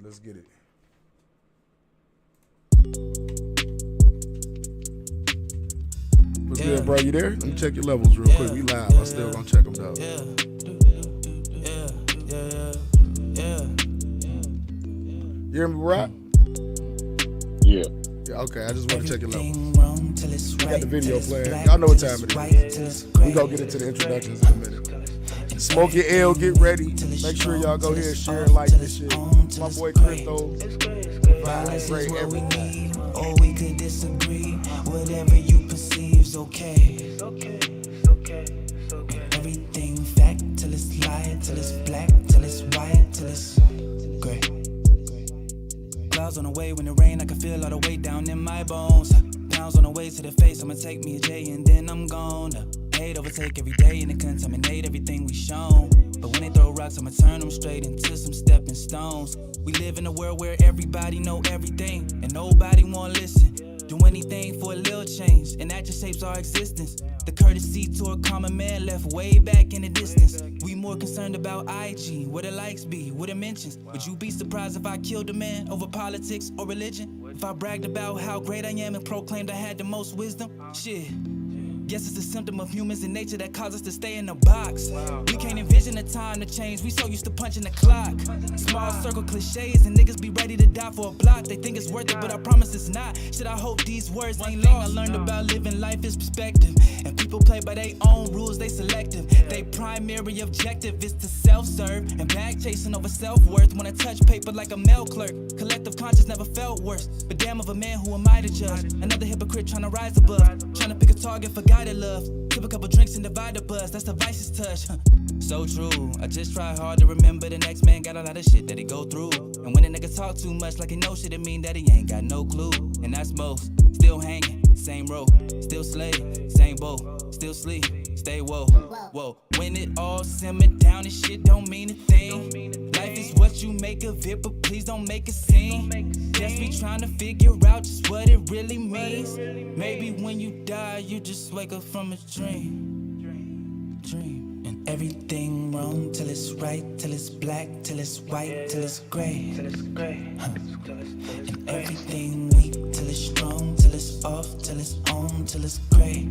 Let's get it. What's good, bro? You there? Let me check your levels real quick. We live. I still gonna check them though. You hear me, Rock? Yeah. Yeah, okay. I just want to check your levels. I got the video playing. Y'all know what time it is. We gonna get into the introductions in a minute. Smoke your L, get ready. Make sure y'all go ahead and share and like this shit. My boy Crypto. Balance is what we need, or we could disagree. Whatever you perceive's okay. Everything fact till it's lie, till it's black, till it's white, till it's gray. Clouds on the way when it rain, I can feel all the weight down in my bones. Pounds on the way to the face, I'ma take me a J and then I'm gone. Hate overtake every day and it contaminate everything we shown. But when they throw rocks, I'ma turn them straight into some stepping stones. We live in a world where everybody know everything and nobody wanna listen. Do anything for a little change, and that just shapes our existence. The courtesy to a common man left way back in the distance. We more concerned about IG, where the likes be, where the mentions. Would you be surprised if I killed a man over politics or religion? If I bragged about how great I am and proclaimed I had the most wisdom? Shit. Guess it's a symptom of humans in nature that cause us to stay in a box. We can't envision a time to change, we so used to punching the clock. Small circle cliches and niggas be ready to die for a block. They think it's worth it, but I promise it's not. Shit, I hope these words ain't lost. I learned about living life is perspective, and people play by their own rules, they selective. They primary objective is to self-serve and bag chasing over self-worth. Wanna touch paper like a mail clerk. Collective conscience never felt worse, but damn of a man, who am I to judge? Another hypocrite trying to rise above, trying to pick a target for guided love. Sip a couple drinks and divide the buzz, that's the vice's touch. So true, I just try hard to remember the next man got a lot of shit that he go through. And when a nigga talk too much like he know shit, it mean that he ain't got no clue. And that's most, still hanging, same rope, still slave, same boat, still sleep, stay woke. Whoa, when it all simmered down, this shit don't mean a thing. Life is what you make of it, but please don't make a scene. Just be trying to figure out just what it really means. Maybe when you die, you just wake up from a dream. And everything wrong till it's right, till it's black, till it's white, till it's gray. And everything weak till it's strong, till it's off, till it's on, till it's gray.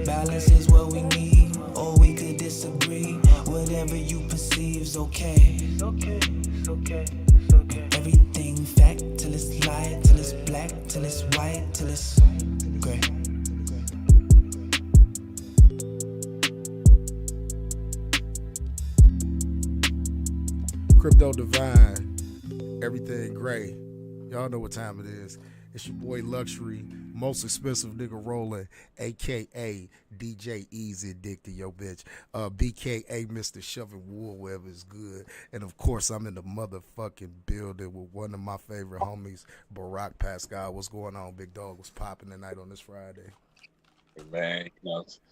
Balance is what we need, or we could disagree. Whatever you perceive's okay. Everything fact till it's lie, till it's black, till it's white, till it's gray. Crypto Divine, everything gray. Y'all know what time it is. It's your boy Luxury, most expensive nigga rolling, aka DJ Easy Dick to your bitch, BKA Mr. Shoving Wool wherever it's good. And of course, I'm in the motherfucking building with one of my favorite homies, Barack Pascal. What's going on, big dog? What's popping tonight on this Friday? Man,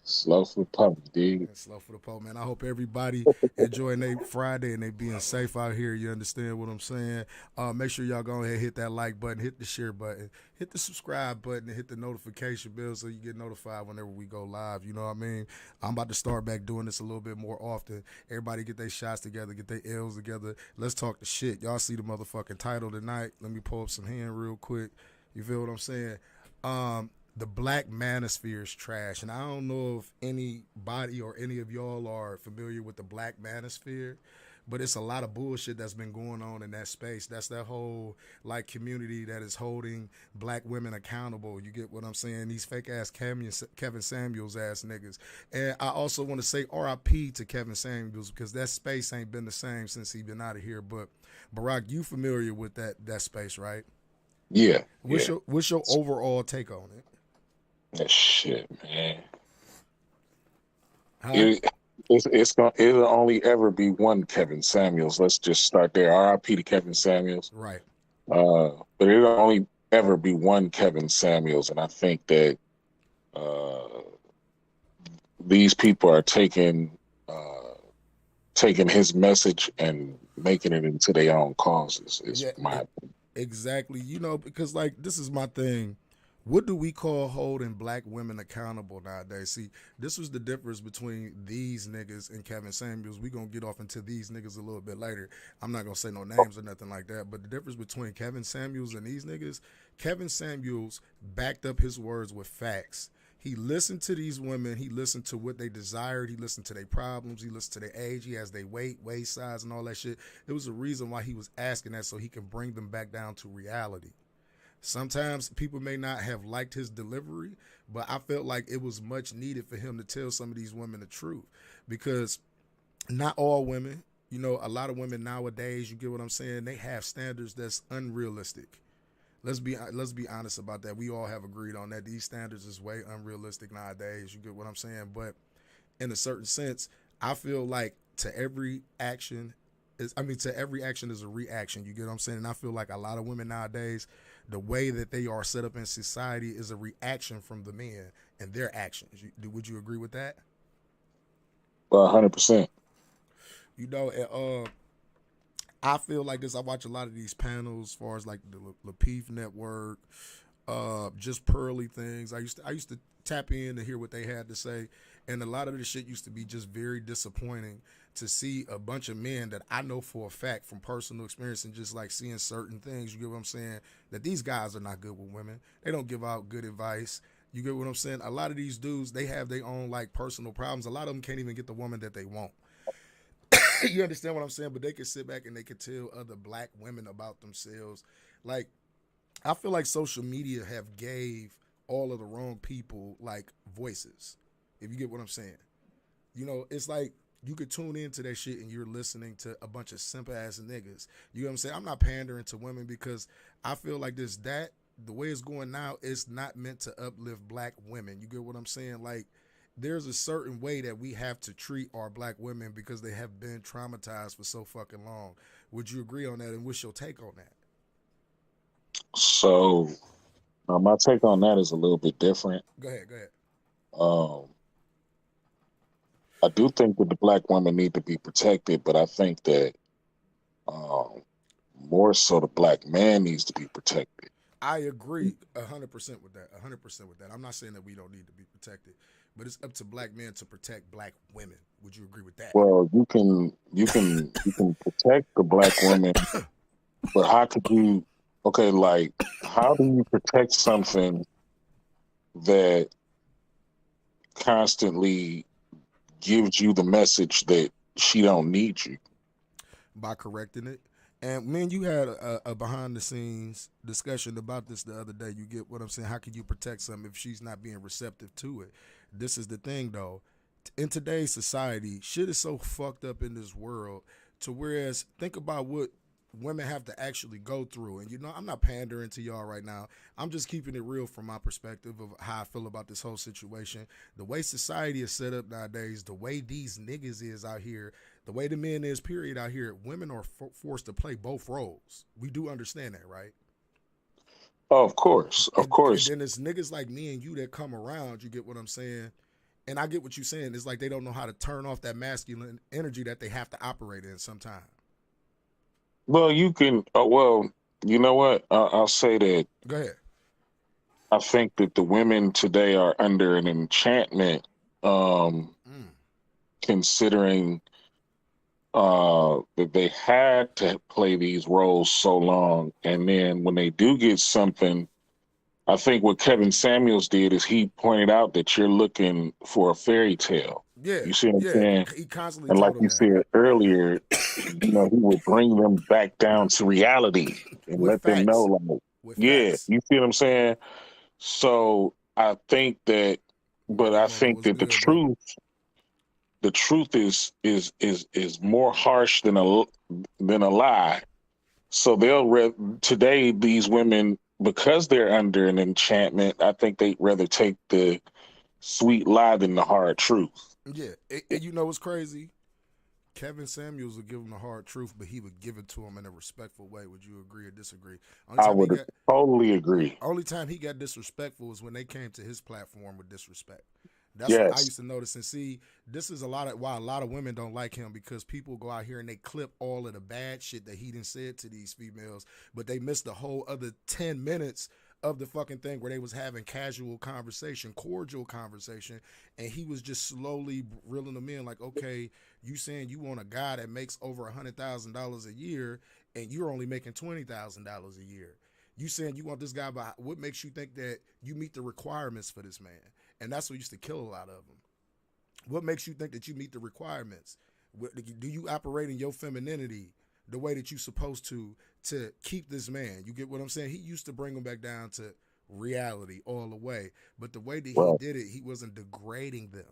slow for the pump, dude. Slow for the pole, man. I hope everybody enjoying their Friday and they being safe out here. You understand what I'm saying? Make sure y'all go ahead and hit that like button, hit the share button, hit the subscribe button, and hit the notification bell so you get notified whenever we go live. You know what I mean? I'm about to start back doing this a little bit more often. Everybody get their shots together, get their L's together. Let's talk the shit. Y'all see the motherfucking title tonight. Let me pull up some hand real quick. You feel what I'm saying? The black manosphere is trash. And I don't know if anybody or any of y'all are familiar with the black manosphere, but it's a lot of bullshit that's been going on in that space. That's that whole like community that is holding black women accountable. You get what I'm saying? These fake ass Kevin Samuels ass niggas. And I also want to say RIP to Kevin Samuels because that space ain't been the same since he been out of here. But Barack, you familiar with that space, right? Yeah. What's your overall take on it? That shit, man. It'll only ever be one Kevin Samuels. Let's just start there. R.I.P. to Kevin Samuels. Right. But it'll only ever be one Kevin Samuels, and I think that these people are taking his message and making it into their own causes. Is my opinion. Exactly. You know, because like this is my thing What do we call holding black women accountable nowadays? See, this was the difference between these niggas and Kevin Samuels. We gonna get off into these niggas a little bit later. I'm not gonna say no names or nothing like that. But the difference between Kevin Samuels and these niggas, Kevin Samuels backed up his words with facts. He listened to these women. He listened to what they desired. He listened to their problems. He listened to their age. He has their weight, waist size, and all that shit. There was a reason why he was asking that, so he can bring them back down to reality. Sometimes people may not have liked his delivery, but I felt like it was much needed for him to tell some of these women the truth, because not all women, you know, a lot of women nowadays, you get what I'm saying, they have standards that's unrealistic. Let's be honest about that. We all have agreed on that. These standards is way unrealistic nowadays. You get what I'm saying? But in a certain sense, I feel like to every action to every action is a reaction. You get what I'm saying? And I feel like a lot of women nowadays, the way that they are set up in society is a reaction from the men and their actions. Would you agree with that? 100%. You know, I feel like this. I watch a lot of these panels as far as like the Lapeef Network, just pearly things. I used to tap in to hear what they had to say, and a lot of this shit used to be just very disappointing to see a bunch of men that I know for a fact from personal experience and just like seeing certain things. You get what I'm saying? That these guys are not good with women. They don't give out good advice. You get what I'm saying? A lot of these dudes, they have their own like personal problems. A lot of them can't even get the woman that they want. You understand what I'm saying? But they can sit back and they can tell other black women about themselves. Like, I feel like social media have gave all of the wrong people like voices. If you get what I'm saying. You know, it's like you could tune into that shit and you're listening to a bunch of simp ass niggas. You know what I'm saying? I'm not pandering to women because I feel like the way it's going now, it's not meant to uplift black women. You get what I'm saying? Like, there's a certain way that we have to treat our black women because they have been traumatized for so fucking long. Would you agree on that? And what's your take on that? So my take on that is a little bit different. Go ahead. Um, I do think that the black women need to be protected, but I think that um, more so the black man needs to be protected. I agree 100% with that. 100% with that. I'm not saying that we don't need to be protected, but it's up to black men to protect black women. Would you agree with that? Well, you can protect the black women, but how could you? Okay, like how do you protect something that constantly gives you the message that she don't need you? By correcting it. And man, you had a behind the scenes discussion about this the other day. You get what I'm saying? How can you protect something if she's not being receptive to it? This is the thing though. In today's society, shit is so fucked up in this world to whereas think about what women have to actually go through. And you know, I'm not pandering to y'all right now. I'm just keeping it real from my perspective of how I feel about this whole situation. The way society is set up nowadays, the way these niggas is out here, the way the men is period out here, women are forced to play both roles. We do understand that, right? Oh, of course, of And course. then it's niggas like me and you that come around, you get what I'm saying? And I get what you're saying. It's like they don't know how to turn off that masculine energy that they have to operate in sometimes. Well, you can. Well, you know what? I'll say that Go ahead. I think that the women today are under an enchantment, um, Mm. considering that they had to play these roles so long, and then when they do get something, I think what Kevin Samuels did is he pointed out that you're looking for a fairy tale. Yeah, You see what I'm yeah. saying? He constantly And like told him you that said earlier, he will bring them back down to reality and with let them know, facts. like, With yeah, facts. you see what I'm saying? So I think that, but I Motherfucker think was that the good, bro. truth is more harsh than a lie. So today these women, because they're under an enchantment, I think they'd rather take the sweet lie than the hard truth. Yeah, and you know what's crazy? Kevin Samuels would give him the hard truth, but he would give it to him in a respectful way. Would you agree or disagree? Only I time he would got totally agree. only time he got disrespectful was when they came to his platform with disrespect. That's what I Yes. used to notice and see. This is why a lot of women don't like him because people go out here and they clip all of the bad shit that he done said to these females, but they miss the whole other 10 minutes of the fucking thing where they was having casual conversation, cordial conversation, and he was just slowly reeling them in like, okay, you saying you want a guy that makes over $100,000 a year and you're only making $20,000 a year. You saying you want this guy, but what makes you think that you meet the requirements for this man? And that's what used to kill a lot of them. What makes you think that you meet the requirements? Do you operate in your femininity the way that you're supposed to keep this man? You get what I'm saying? He used to bring him back down to reality all the way. But the way that he did it, he wasn't degrading them.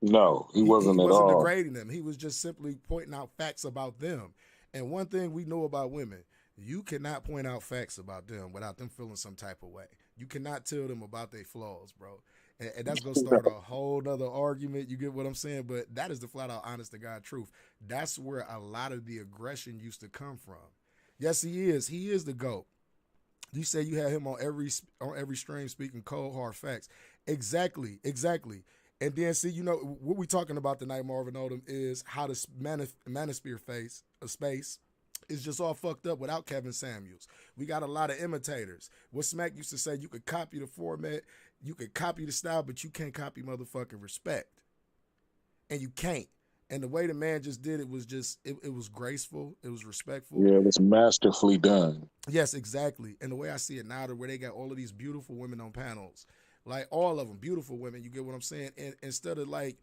No, he wasn't at all. Degrading them. He was just simply pointing out facts about them. And one thing we know about women, you cannot point out facts about them without them feeling some type of way. You cannot tell them about their flaws, bro. And that's going to start a whole nother argument. You get what I'm saying? But that is the flat out honest to God truth. That's where a lot of the aggression used to come from. Yes, he is. He is the GOAT. You say you had him on every stream speaking cold, hard facts. Exactly. And then, see, you know, what we talking about tonight, Marvin Odom, is how this manosphere space is just all fucked up without Kevin Samuels. We got a lot of imitators. What Smack used to say, you could copy the format, you could copy the style, but you can't copy motherfucking respect. And you can't. And the way the man just did it was just, it was graceful. It was respectful. Yeah, it was masterfully done. Yes, exactly. And the way I see it now, where they got all of these beautiful women on panels, like all of them, beautiful women, you get what I'm saying? And instead of like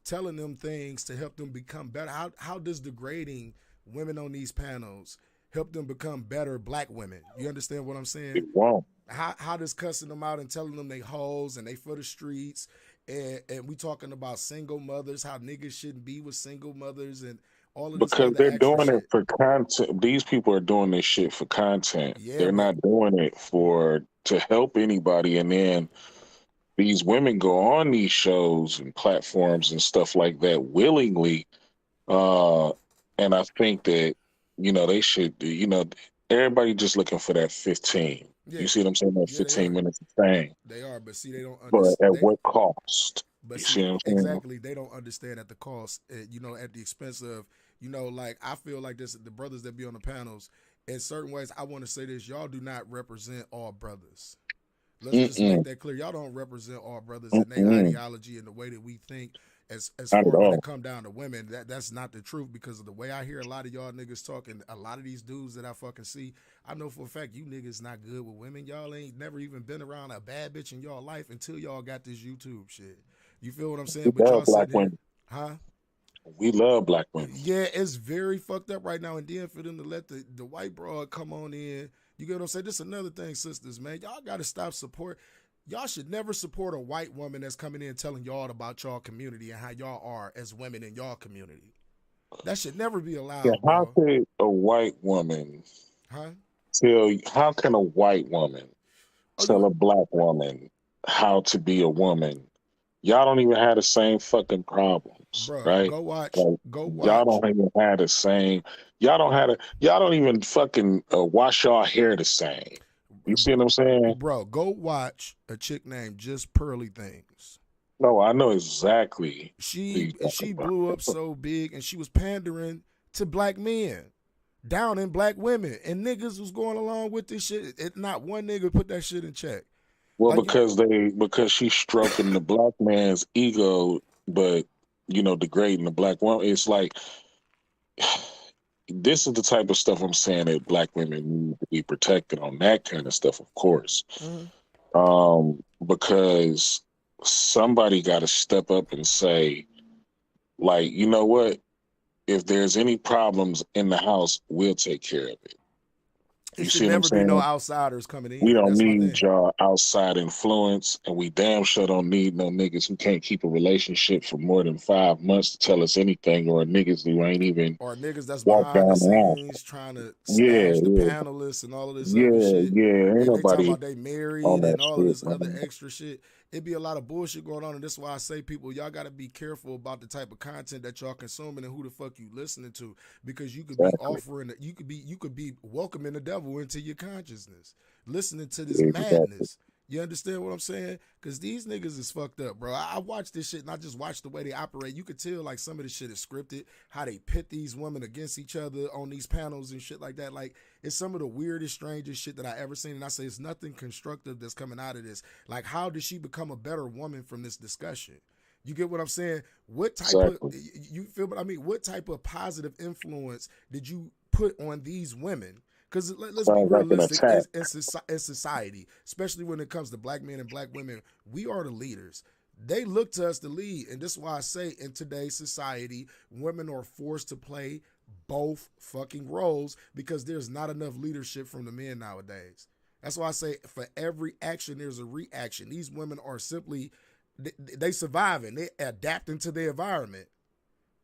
telling them things to help them become better, how does degrading women on these panels help them become better black women? You understand what I'm saying? It won't. How does cussing them out and telling them they hoes and they for the streets, and we talking about single mothers, how niggas shouldn't be with single mothers and all of this because they're doing shit. it for content. These people are doing this shit for content. Yeah, they're not doing it to help anybody. And then these women go on these shows and platforms and stuff like that willingly. And I think that, you know, they should, you know, everybody just looking for that 15. Yeah. You see what I'm saying? That 15 minutes of fame. They are, but see, they don't understand. But at what cost? But you see, see what I'm saying? exactly, they don't understand at the cost, you know, at the expense of, you know, like, I feel like this, the brothers that be on the panels, in certain ways, I want to say this, y'all do not represent all brothers. Let's just make that clear. Y'all don't represent all brothers in their ideology and the way that we think. As far as when it come down to women, that's not the truth, because of the way I hear a lot of y'all niggas talking, a lot of these dudes that I fucking see, I know for a fact you niggas not good with women. Y'all ain't never even been around a bad bitch in y'all life until y'all got this YouTube shit. You feel what I'm saying? But y'all black women. Huh? We love black women. Yeah, it's very fucked up right now. And then for them to let the white broad come on in, you get what I'm saying? This is another thing, sisters, man. Y'all got to stop support. Y'all should never support a white woman that's coming in telling y'all about y'all community and how y'all are as women in y'all community. That should never be allowed. Yeah, how could a white woman how can a white woman tell a black woman how to be a woman? Y'all don't even have the same fucking problems, bro, right? Go watch. Y'all don't even have the same. Y'all don't even fucking wash y'all hair the same. You see what I'm saying? Bro, go watch a chick named Just Pearly Things. No, I know exactly. She blew up so big, and she was pandering to black men, down in black women, and niggas was going along with this shit. Not one nigga put that shit in check. Well, like, because she's stroking the black man's ego, but you know, degrading the black woman. It's like, this is the type of stuff I'm saying that black women need to be protected on, that kind of stuff, of course. Because somebody got to step up and say, like, you know what? If there's any problems in the house, we'll take care of it. It should never be no outsiders coming in. We don't need y'all outside influence, and we damn sure don't need no niggas who can't keep a relationship for more than 5 months to tell us anything, or niggas who ain't even niggas that's behind the scenes trying to smash the panelists and all of this other shit. Ain't they nobody talking about they married and all of this other extra shit. It be a lot of bullshit going on, and this is why I say, people, y'all got to be careful about the type of content that y'all consuming and who the fuck you listening to, because you could be offering, you could be welcoming the devil into your consciousness, listening to this madness. You understand what I'm saying? Because these niggas is fucked up, bro. I watch this shit and I just watch the way they operate. You could tell like some of this shit is scripted, how they pit these women against each other on these panels and shit like that. Like, it's some of the weirdest, strangest shit that I ever seen. And I say it's nothing constructive that's coming out of this. Like, how did she become a better woman from this discussion? You get what I'm saying? What type Exactly. of, you feel what I mean? What type of positive influence did you put on these women? Because let's be Sounds like an realistic attack. in society, especially when it comes to black men and black women, we are the leaders. They look to us to lead. And this is why I say in today's society, women are forced to play both fucking roles because there's not enough leadership from the men nowadays. That's why I say for every action, there's a reaction. These women are simply, they surviving. They adapting to their environment.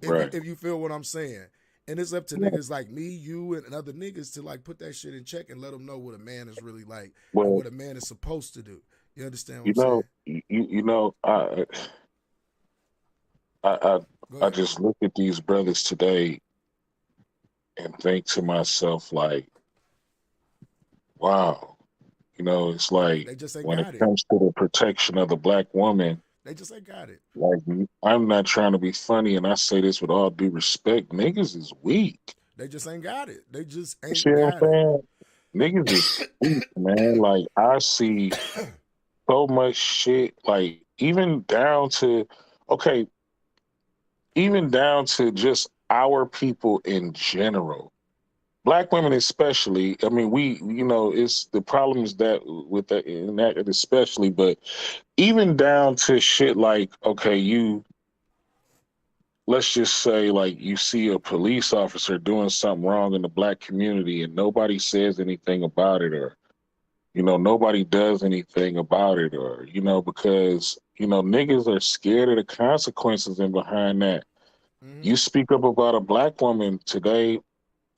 Right. If you feel what I'm saying. And it's up to Yeah. niggas like me, you, and other niggas to like put that shit in check and let them know what a man is really like and Well, what a man is supposed to do. You understand what you I'm saying? know, you know, I Go I ahead. just look at these brothers today and think to myself like, wow, you know, it's like They just ain't when it got it. comes to the protection of the black woman, They just ain't got it. like I'm not trying to be funny, and I say this with all due respect, niggas is weak. They just ain't got it. They just You see ain't what got I'm it. saying? Niggas is weak, man. Like I see so much shit, like even down to okay, even down to just our people in general. Black women especially. I mean, we, you know, it's the problems that with that in that especially, but even down to shit like, okay, you let's just say like you see a police officer doing something wrong in the black community and nobody says anything about it, or you know, nobody does anything about it, or you know, because you know, niggas are scared of the consequences and behind that. Mm-hmm. You speak up about a black woman today,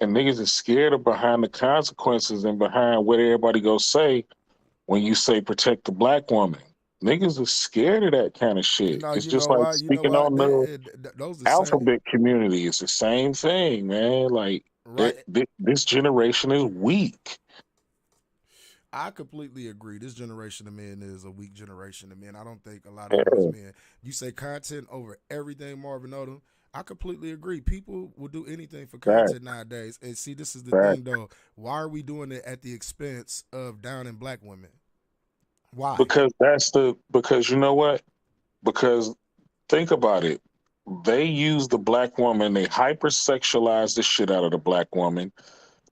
and niggas is scared of behind the consequences and behind what everybody go say when you say protect the black woman. Niggas is scared of that kind of shit. It's You just know like why? You know speaking why? on the Those the same. alphabet community. It's the same thing, man. Like Right. this generation is weak. I completely agree. This generation of men is a weak generation of men. I don't think a lot of these Yeah, men. You say content over everything, Marvin Odom. I completely agree. People will do anything for fact, content nowadays. And see, this is the fact. thing though. Why are we doing it at the expense of down in black women? Why? Because that's the because you know what? Because think about it. They use the black woman, they hypersexualize the shit out of the black woman.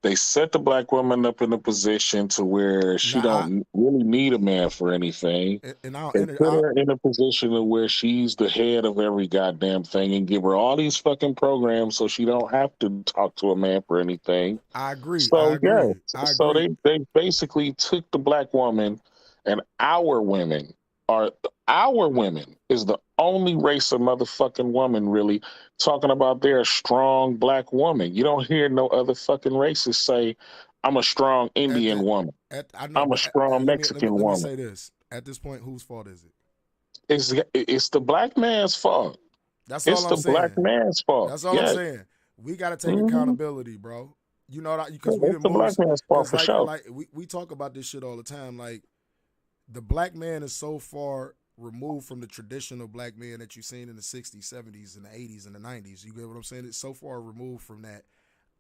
They set the black woman up in a position to where she Now don't really need a man for anything. and I'll They enter. put her in a position of where she's the head of every goddamn thing and give her all these fucking programs so she don't have to talk to a man for anything. I agree. I So yeah, agree. I so agree. they basically took the black woman, and are our women is the only race of motherfucking woman really talking about they're a strong black woman. You don't hear no other fucking races say, I'm a strong At Indian the woman. I know, I'm a but strong Mexican let me woman. say this. At this point, whose fault is it? It's the black man's fault. That's all It's I'm the black saying. man's fault. That's all I'm Yes. saying. We got to take Hmm. accountability, bro. You know that because we It's didn't the move. black man's fault Because for sure. we talk about this shit all the time. Like the black man is so far removed from the traditional black man that you've seen in the 60s, 70s, and the 80s and the 90s. You get what I'm saying? It's so far removed from that.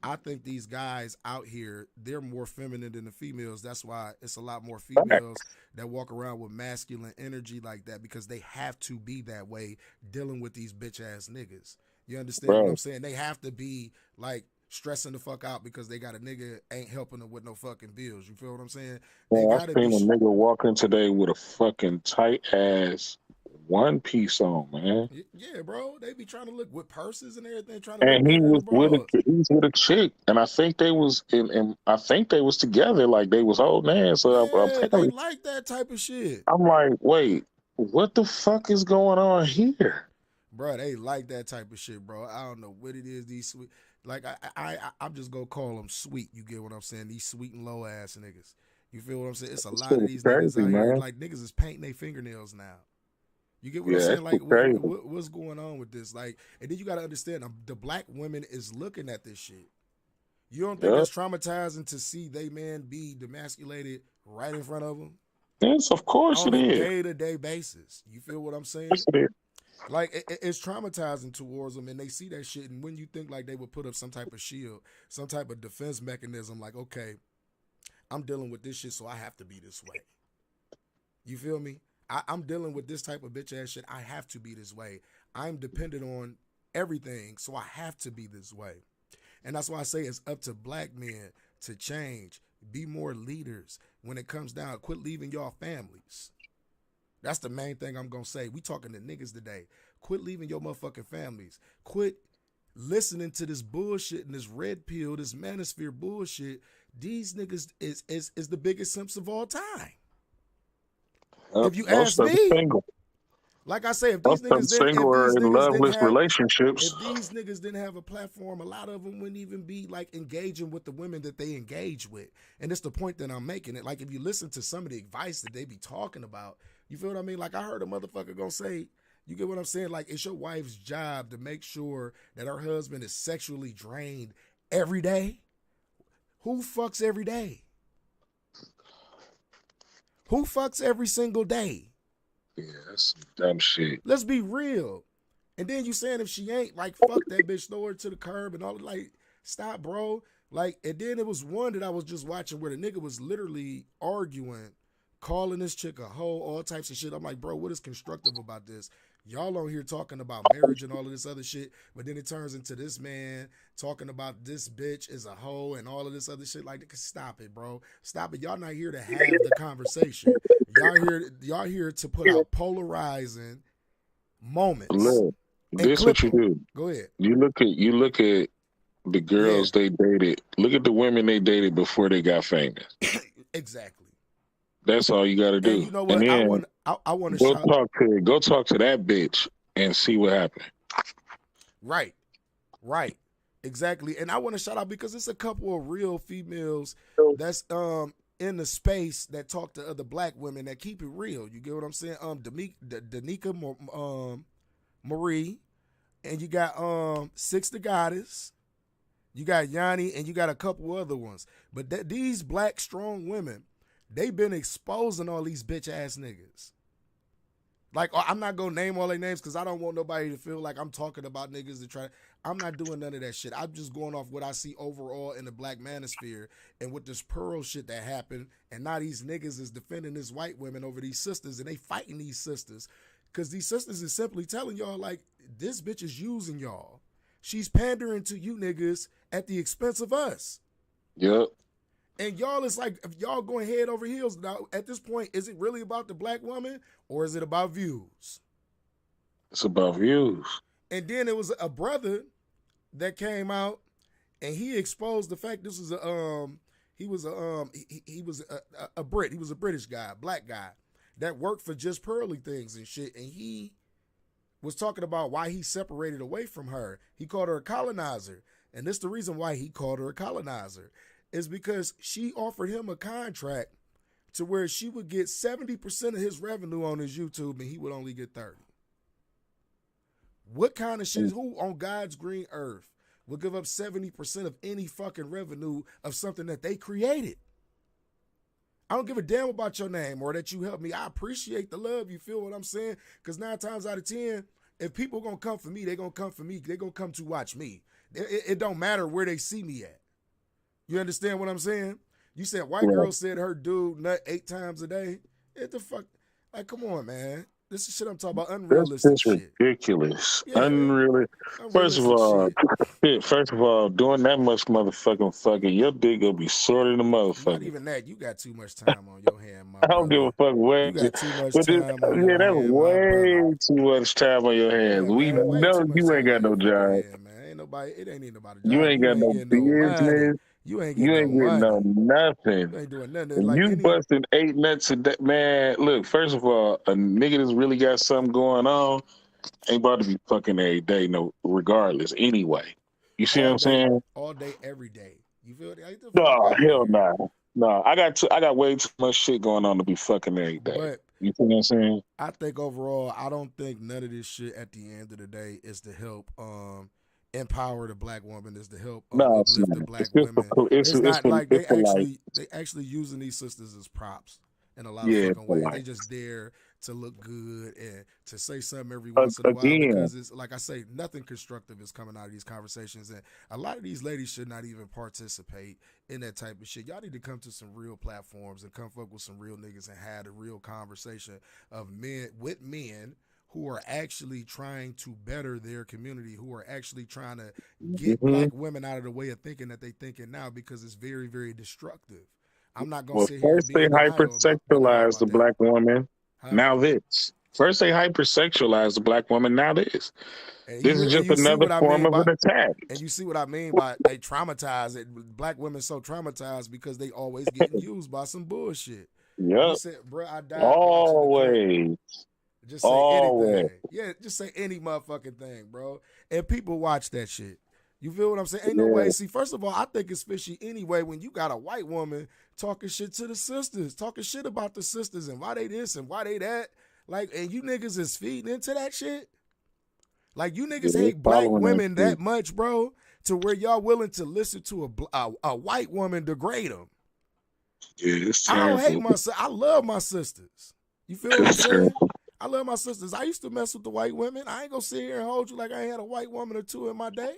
I think these guys out here, they're more feminine than the females. That's why it's a lot more females that walk around with masculine energy like that because they have to be that way dealing with these bitch ass niggas. You understand what I'm Bro, saying? They have to be like stressing the fuck out because they got a nigga ain't helping them with no fucking bills. You feel what I'm saying? They man, I gotta be seen a nigga walking today with a fucking tight ass one piece on, man. yeah, bro. They be trying to look with purses and everything, trying to look And better than the bras. he was with a chick, and I think they was and I think they was together, like they was holding hands. So I'm Yeah, they thinking, like that type of shit. I'm like, wait, what the fuck is going on here? Bro, they like that type of shit, bro. I don't know what it is. These sweet, like I'm just gonna call them sweet. You get what I'm saying? These sweet and low ass niggas. You feel what I'm saying? It's a This lot shit of is these niggas crazy, out here. man. Like niggas is painting their fingernails now. You get what I'm Yeah, saying? that Like shit crazy. what's going on with this? Like, and then you got to understand the black women is looking at this shit. You don't think Yeah, that's traumatizing to see they man be demasculated right in front of them? Yes, of course on it a is. day-to-day basis. You feel what I'm saying? Yes, it is. Like it's traumatizing towards them, and they see that shit. And when you think like they would put up some type of shield, some type of defense mechanism, like okay, I'm dealing with this shit, so I have to be this way. You feel me? I'm dealing with this type of bitch ass shit. I have to be this way. I'm dependent on everything, so I have to be this way. And that's why I say it's up to black men to change, be more leaders when it comes down. Quit leaving y'all families. That's the main thing I'm gonna say. We talking to niggas today. Quit leaving your motherfucking families. Quit listening to this bullshit and this red pill, this manosphere bullshit. These niggas is the biggest simps of all time. If you ask Most of them me, single. like I say, if Most these of them niggas didn't, single if or these in niggas didn't loveless have, relationships. if these niggas didn't have a platform, a lot of them wouldn't even be like engaging with the women that they engage with. And it's the point that I'm making. It like if you listen to some of the advice that they be talking about, you feel what I mean? Like I heard a motherfucker gonna say, you get what I'm saying? Like it's your wife's job to make sure that her husband is sexually drained every day. Who fucks every day? Who fucks every single day? Yeah, that's some dumb shit. Let's be real. And then you saying if she ain't, like, fuck that bitch, throw her to the curb and all, like, stop, bro. Like, and then it was one that I was just watching where the nigga was literally arguing, calling this chick a hoe, all types of shit. I'm like, bro, what is constructive about this? Y'all on here talking about marriage and all of this other shit, but then it turns into this man talking about this bitch is a hoe and all of this other shit. Like, stop it, bro. Stop it. Y'all not here to have the conversation. Y'all here to put out polarizing moments. Look, And this clip what you them. do. Go ahead. You look at the girls they dated. Look at the women they dated before they got famous. Exactly. That's all you got to do. And you know what? And then I want to go shout. talk to that bitch and see what happened. Right. Exactly. And I want to shout out because it's a couple of real females that's in the space that talk to other black women that keep it real. You get what I'm saying? Danica Marie, and you got Six the Goddess, you got Yanni, and you got a couple other ones. But these black strong women, they've been exposing all these bitch ass niggas. Like, I'm not gonna name all their names because I don't want nobody to feel like I'm talking about niggas to try. I'm not doing none of that shit. I'm just going off what I see overall in the black manosphere and with this Pearl shit that happened. And now these niggas is defending these white women over these sisters, and they fighting these sisters because these sisters is simply telling y'all like this bitch is using y'all. She's pandering to you niggas at the expense of us. Yep. And y'all is like, if y'all going head over heels now, at this point, is it really about the black woman or is it about views? It's about views. And then it was a brother that came out and he exposed the fact this was he was a Brit. He was a British guy, black guy that worked for just pearly things and shit. And he was talking about why he separated away from her. He called her a colonizer. And this the reason why he called her a colonizer. Is because she offered him a contract to where she would get 70% of his revenue on his YouTube and he would only get 30. What kind of shit, who on God's green earth would give up 70% of any fucking revenue of something that they created? I don't give a damn about your name or that you helped me. I appreciate the love, you feel what I'm saying? Because 9 times out of 10, if people gonna come for me, they gonna come for me. They gonna come to watch me. It don't matter where they see me at. You understand what I'm saying? You said white girl said her dude nut 8 times a day. What the fuck? Like, come on, man. This is shit I'm talking about. Unrealistic That's shit. ridiculous. Yeah, Unrealistic. First of all, doing that much motherfucking fucking, your dick gonna be shorter than a motherfucker. Not even that. You got too much time on your hand, my I don't give a fuck You got too much time on your that's hand, way too much time on your hands. Yeah, We man, way know too much you ain't time got on no your job. hand, man. Ain't nobody. It ain't even nobody job. You ain't got no getting no money. business. You ain't You getting ain't getting no nothing. You ain't doing nothing. And Like you busting 8 nuts a day, man. Look, first of all, a nigga that's really got something going on ain't about to be fucking every day, no, regardless. Anyway, you see what I'm saying? All day, every day. You feel it? No, hell no. Nah. No, I got way too much shit going on to be fucking every day. But you see what I'm saying? I think overall, I don't think none of this shit at the end of the day is to help empower the black woman, is to help uplift the black women. It's not like they actually using these sisters as props. in a lot of Yeah, fucking ways. They polite. just there to look good and to say something every once in a while Again, because it's like I say, nothing constructive is coming out of these conversations. And a lot of these ladies should not even participate in that type of shit. Y'all need to come to some real platforms and come fuck with some real niggas and have a real conversation of men with men who are actually trying to better their community, who are actually trying to get hmm black women out of the way of thinking that they thinking now because it's very, very destructive. I'm not gonna well, sit here and first be they in denial hypersexualize the about that. black woman. Huh? Now this. First they hypersexualize the black woman. Now this. This is And just you see another what I form mean of by an attack. and you see what I mean by they traumatize it. Black women so traumatized because they always getting used by some bullshit. You Yep. said, bro, I died watching the clip. Always. Just say Always. anything. Yeah, just say any motherfucking thing, bro. And people watch that shit. You feel what I'm saying? Ain't no way. Yeah. See, first of all, I think it's fishy anyway when you got a white woman talking shit to the sisters, talking shit about the sisters and why they this and why they that. Like, and you niggas is feeding into that shit. Like, you Yeah, niggas they hate black following that women shit. that much, bro, to where y'all willing to listen to a white woman degrade them. Yeah, it's I don't hate terrible. my I love my sisters. You feel what I'm It's saying? terrible. I love my sisters. I used to mess with the white women. I ain't gonna sit here and hold you like I ain't had a white woman or two in my day.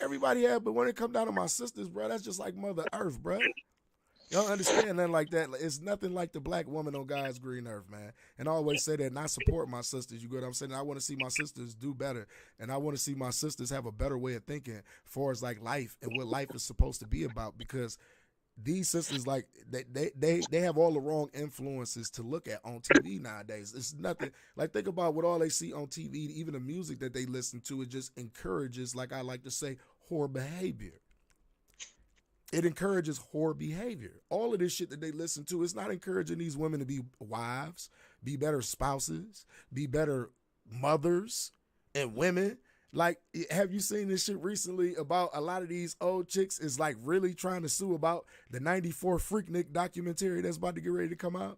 Everybody had, but when it come down to my sisters, bro, that's just like Mother Earth, bro. Y'all understand nothing like that. It's nothing like the black woman on God's green earth, man. And I always say that, and I support my sisters. You get what I'm saying? I want to see my sisters do better, and I want to see my sisters have a better way of thinking, as far as like life and what life is supposed to be about. Because these sisters, like they have all the wrong influences to look at on TV nowadays. It's nothing like, think about what all they see on TV. Even the music that they listen to, it just encourages, like I like to say, whore behavior. It encourages whore behavior. All of this shit that they listen to, it's not encouraging these women to be wives, be better spouses, be better mothers and women. Like, have you seen this shit recently about a lot of these old chicks is like really trying to sue about the 94 Freaknik documentary that's about to get ready to come out?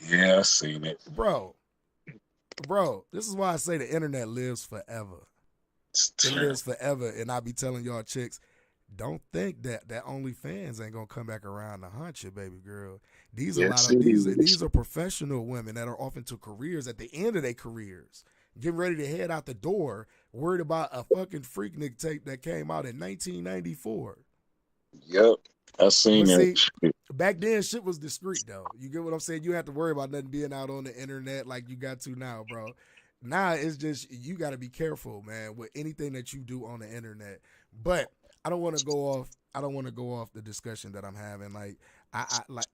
Yeah, I seen it. Bro, this is why I say the internet lives forever. It's It lives terrible. forever. And I be telling y'all chicks, don't think that OnlyFans ain't gonna come back around to hunt you, baby girl. These are a lot Yes, of it is. these are professional women that are off into careers at the end of their careers, getting ready to head out the door, worried about a fucking Freaknik tape that came out in 1994. Yep. I seen But that see, shit. back then shit was discreet though. You get what I'm saying? You have to worry about nothing being out on the internet like you got to now, bro. Now it's just you got to be careful, man, with anything that you do on the internet. But I don't want to go off. I don't want to go off the discussion that I'm having. Like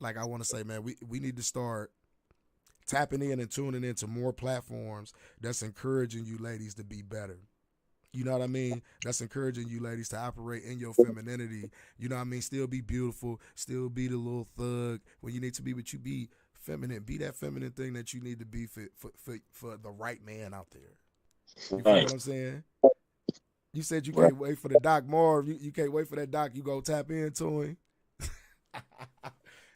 like I want to say, man, we need to start tapping in and tuning into more platforms that's encouraging you ladies to be better. You know what I mean? That's encouraging you ladies to operate in your femininity. You know what I mean? Still be beautiful, still be the little thug when you need to be, but you be feminine. Be that feminine thing that you need to be for the right man out there. You feel what Right. I'm saying? You said you Right. can't wait for the Doc Marv. You can't wait for that Doc. You go tap into him.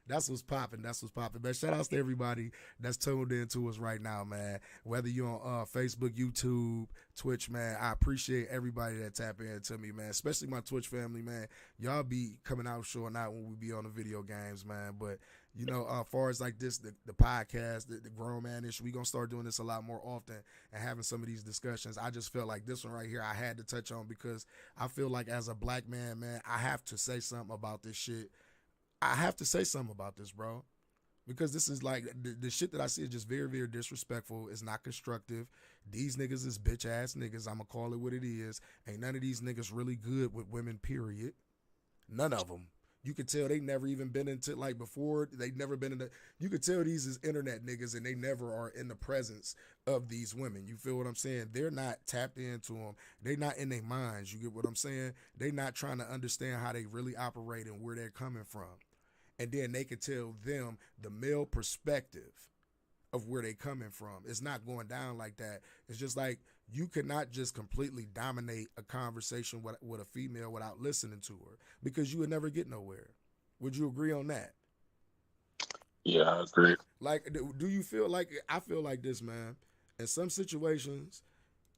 That's what's popping. That's what's popping, man. Shout outs to everybody that's tuned in to us right now, man. Whether you're on Facebook, YouTube, Twitch, man, I appreciate everybody that tap into me, man. Especially my Twitch family, man. Y'all be coming out showing out when we be on the video games, man. But you know, as far as like this, the podcast, the grown man issue, we gonna start doing this a lot more often and having some of these discussions. I just felt like this one right here I had to touch on because I feel like as a black man, man, I have to say something about this shit. I have to say something about this, bro. Because this is like, the shit that I see is just very, very disrespectful. It's not constructive. These niggas is bitch ass niggas. I'm going to call it what it is. Ain't none of these niggas really good with women, period. None of them. You could tell they never even been into, like before, they never been in the, you could tell these is internet niggas and they never are in the presence of these women. You feel what I'm saying? They're not tapped into them. They not in their minds. You get what I'm saying? They not trying to understand how they really operate and where they're coming from. And then they can tell them the male perspective of where they coming from. It's not going down like that. It's just like you cannot just completely dominate a conversation with a female without listening to her because you would never get nowhere. Would you agree on that? Yeah, I agree. Like, do you feel like, I feel like this, man. In some situations,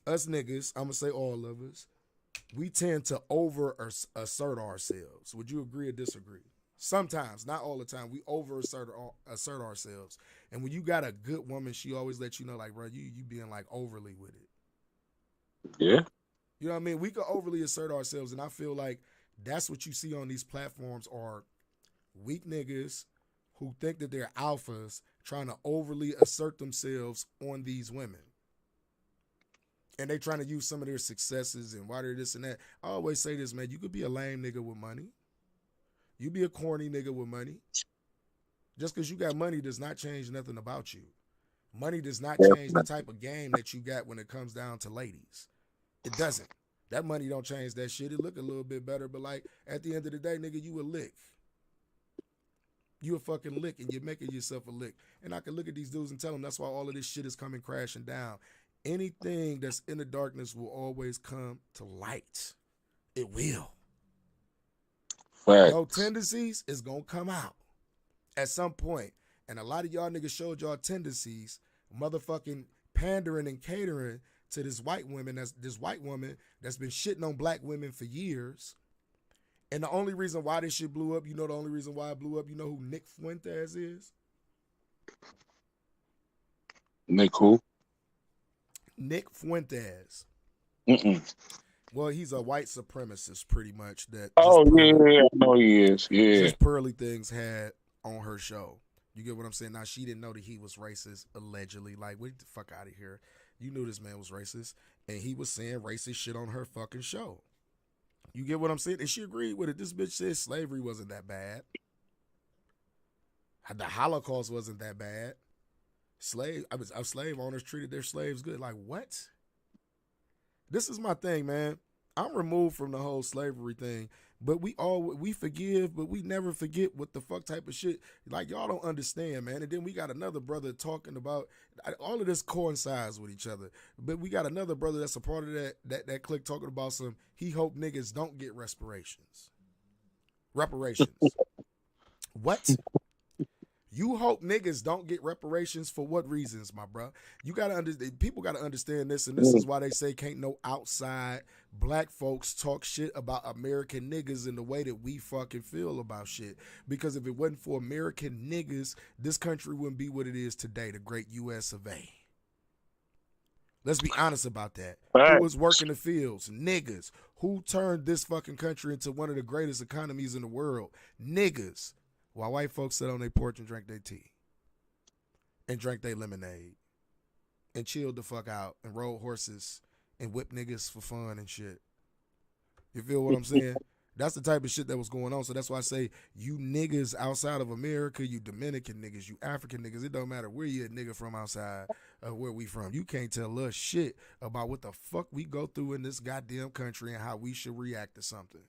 us niggas, I'm going to say all of us, we tend to over assert ourselves. Would you agree or disagree? Sometimes, not all the time. We assert ourselves. And when you got a good woman, she always lets you know, like, bro, you being like overly with it. Yeah. You know what I mean? We could overly assert ourselves, and I feel like that's what you see on these platforms are weak niggas who think that they're alphas trying to overly assert themselves on these women. And they trying to use some of their successes and why they're this and that. I always say this, man, you could be a lame nigga with money. You be a corny nigga with money. Just because you got money does not change nothing about you. Money does not change the type of game that you got when it comes down to ladies. It doesn't. That money don't change that shit. It look a little bit better, but like at the end of the day, nigga, you a lick. You a fucking lick, and you're making yourself a lick. And I can look at these dudes and tell them that's why all of this shit is coming crashing down. Anything that's in the darkness will always come to light. It will. Facts. Your tendencies is gonna come out at some point. And a lot of y'all niggas showed y'all tendencies, motherfucking pandering and catering to this white woman that's been shitting on black women for years. And the only reason why this shit blew up, you know the only reason why it blew up, you know who Nick Fuentes is? Nick who? Nick Fuentes. Mm-mm. Well, he's a white supremacist, pretty much. That Oh, just yeah, pearly, I know he is. Yeah. just pearly things had on her show. You get what I'm saying? Now, she didn't know that he was racist, allegedly. Like, get the fuck out of here. You knew this man was racist, and he was saying racist shit on her fucking show. You get what I'm saying? And she agreed with it. This bitch said slavery wasn't that bad. The Holocaust wasn't that bad. Slave owners treated their slaves good. Like, what? This is my thing, man. I'm removed from the whole slavery thing, but we forgive, but we never forget what the fuck type of shit. Like, y'all don't understand, man. And then we got another brother talking about all of this coincides with each other. But we got another brother that's a part of that clique talking about he hope niggas don't get reparations. What? You hope niggas don't get reparations for what reasons, my bro? You gotta understand. People gotta understand this, and this is why they say can't no outside black folks talk shit about American niggas in the way that we fucking feel about shit. Because if it wasn't for American niggas, this country wouldn't be what it is today. The great U.S. of A. Let's be honest about that. Right. Who was working the fields? Niggas. Who turned this fucking country into one of the greatest economies in the world? Niggas. While white folks sat on their porch and drank their tea and drank their lemonade and chilled the fuck out and rode horses and whipped niggas for fun and shit. You feel what I'm saying? That's the type of shit that was going on. So that's why I say you niggas outside of America, you Dominican niggas, you African niggas, it don't matter where you a nigga from outside of where we from. You can't tell us shit about what the fuck we go through in this goddamn country and how we should react to something.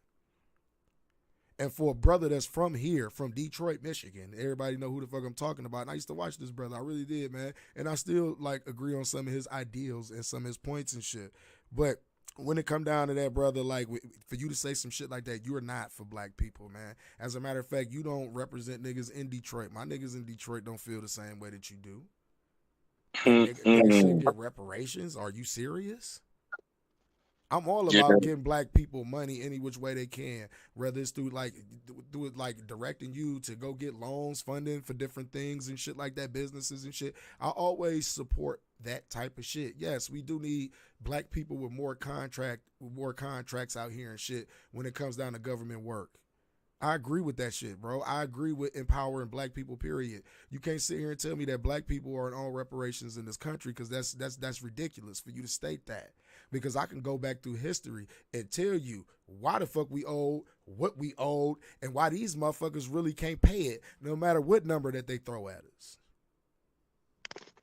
And for a brother that's from here, from Detroit, Michigan, everybody know who the fuck I'm talking about. And I used to watch this brother. I really did, man. And I still, like, agree on some of his ideals and some of his points and shit. But when it come down to that, brother, like, for you to say some shit like that, you're not for black people, man. As a matter of fact, you don't represent niggas in Detroit. My niggas in Detroit don't feel the same way that you do. Niggas should get reparations? Are you serious? I'm all about getting black people money any which way they can, whether it's through directing you to go get loans, funding for different things and shit like that, businesses and shit. I always support that type of shit. Yes, we do need black people with more contracts out here and shit when it comes down to government work. I agree with that shit, bro. I agree with empowering black people, period. You can't sit here and tell me that black people are in all reparations in this country because that's ridiculous for you to state that. Because I can go back through history and tell you why the fuck we owed, what we owed, and why these motherfuckers really can't pay it no matter what number that they throw at us.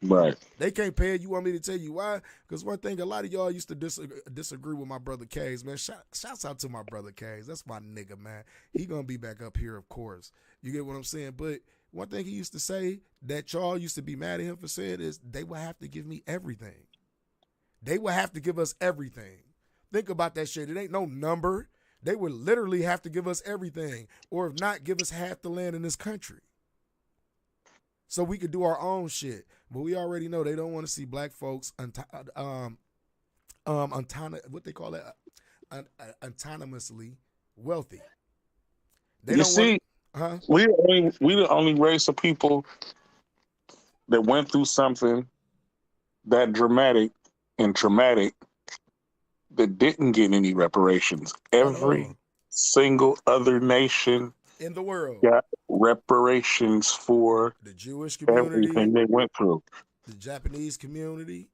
Right. They can't pay it. You want me to tell you why? Because one thing, a lot of y'all used to disagree with my brother Kays, man. Shouts out to my brother Kays. That's my nigga, man. He gonna be back up here, of course. You get what I'm saying? But one thing he used to say that y'all used to be mad at him for saying is they would have to give me everything. They would have to give us everything. Think about that shit. It ain't no number. They would literally have to give us everything, or if not, give us half the land in this country, so we could do our own shit. But we already know they don't want to see black folks what they call it, autonomously wealthy. They you don't see, Huh? We the only race of people that went through something that dramatic and traumatic that didn't get any reparations. At all. Every single other nation In the world. got reparations for The Jewish everything community, they went through. the Japanese community.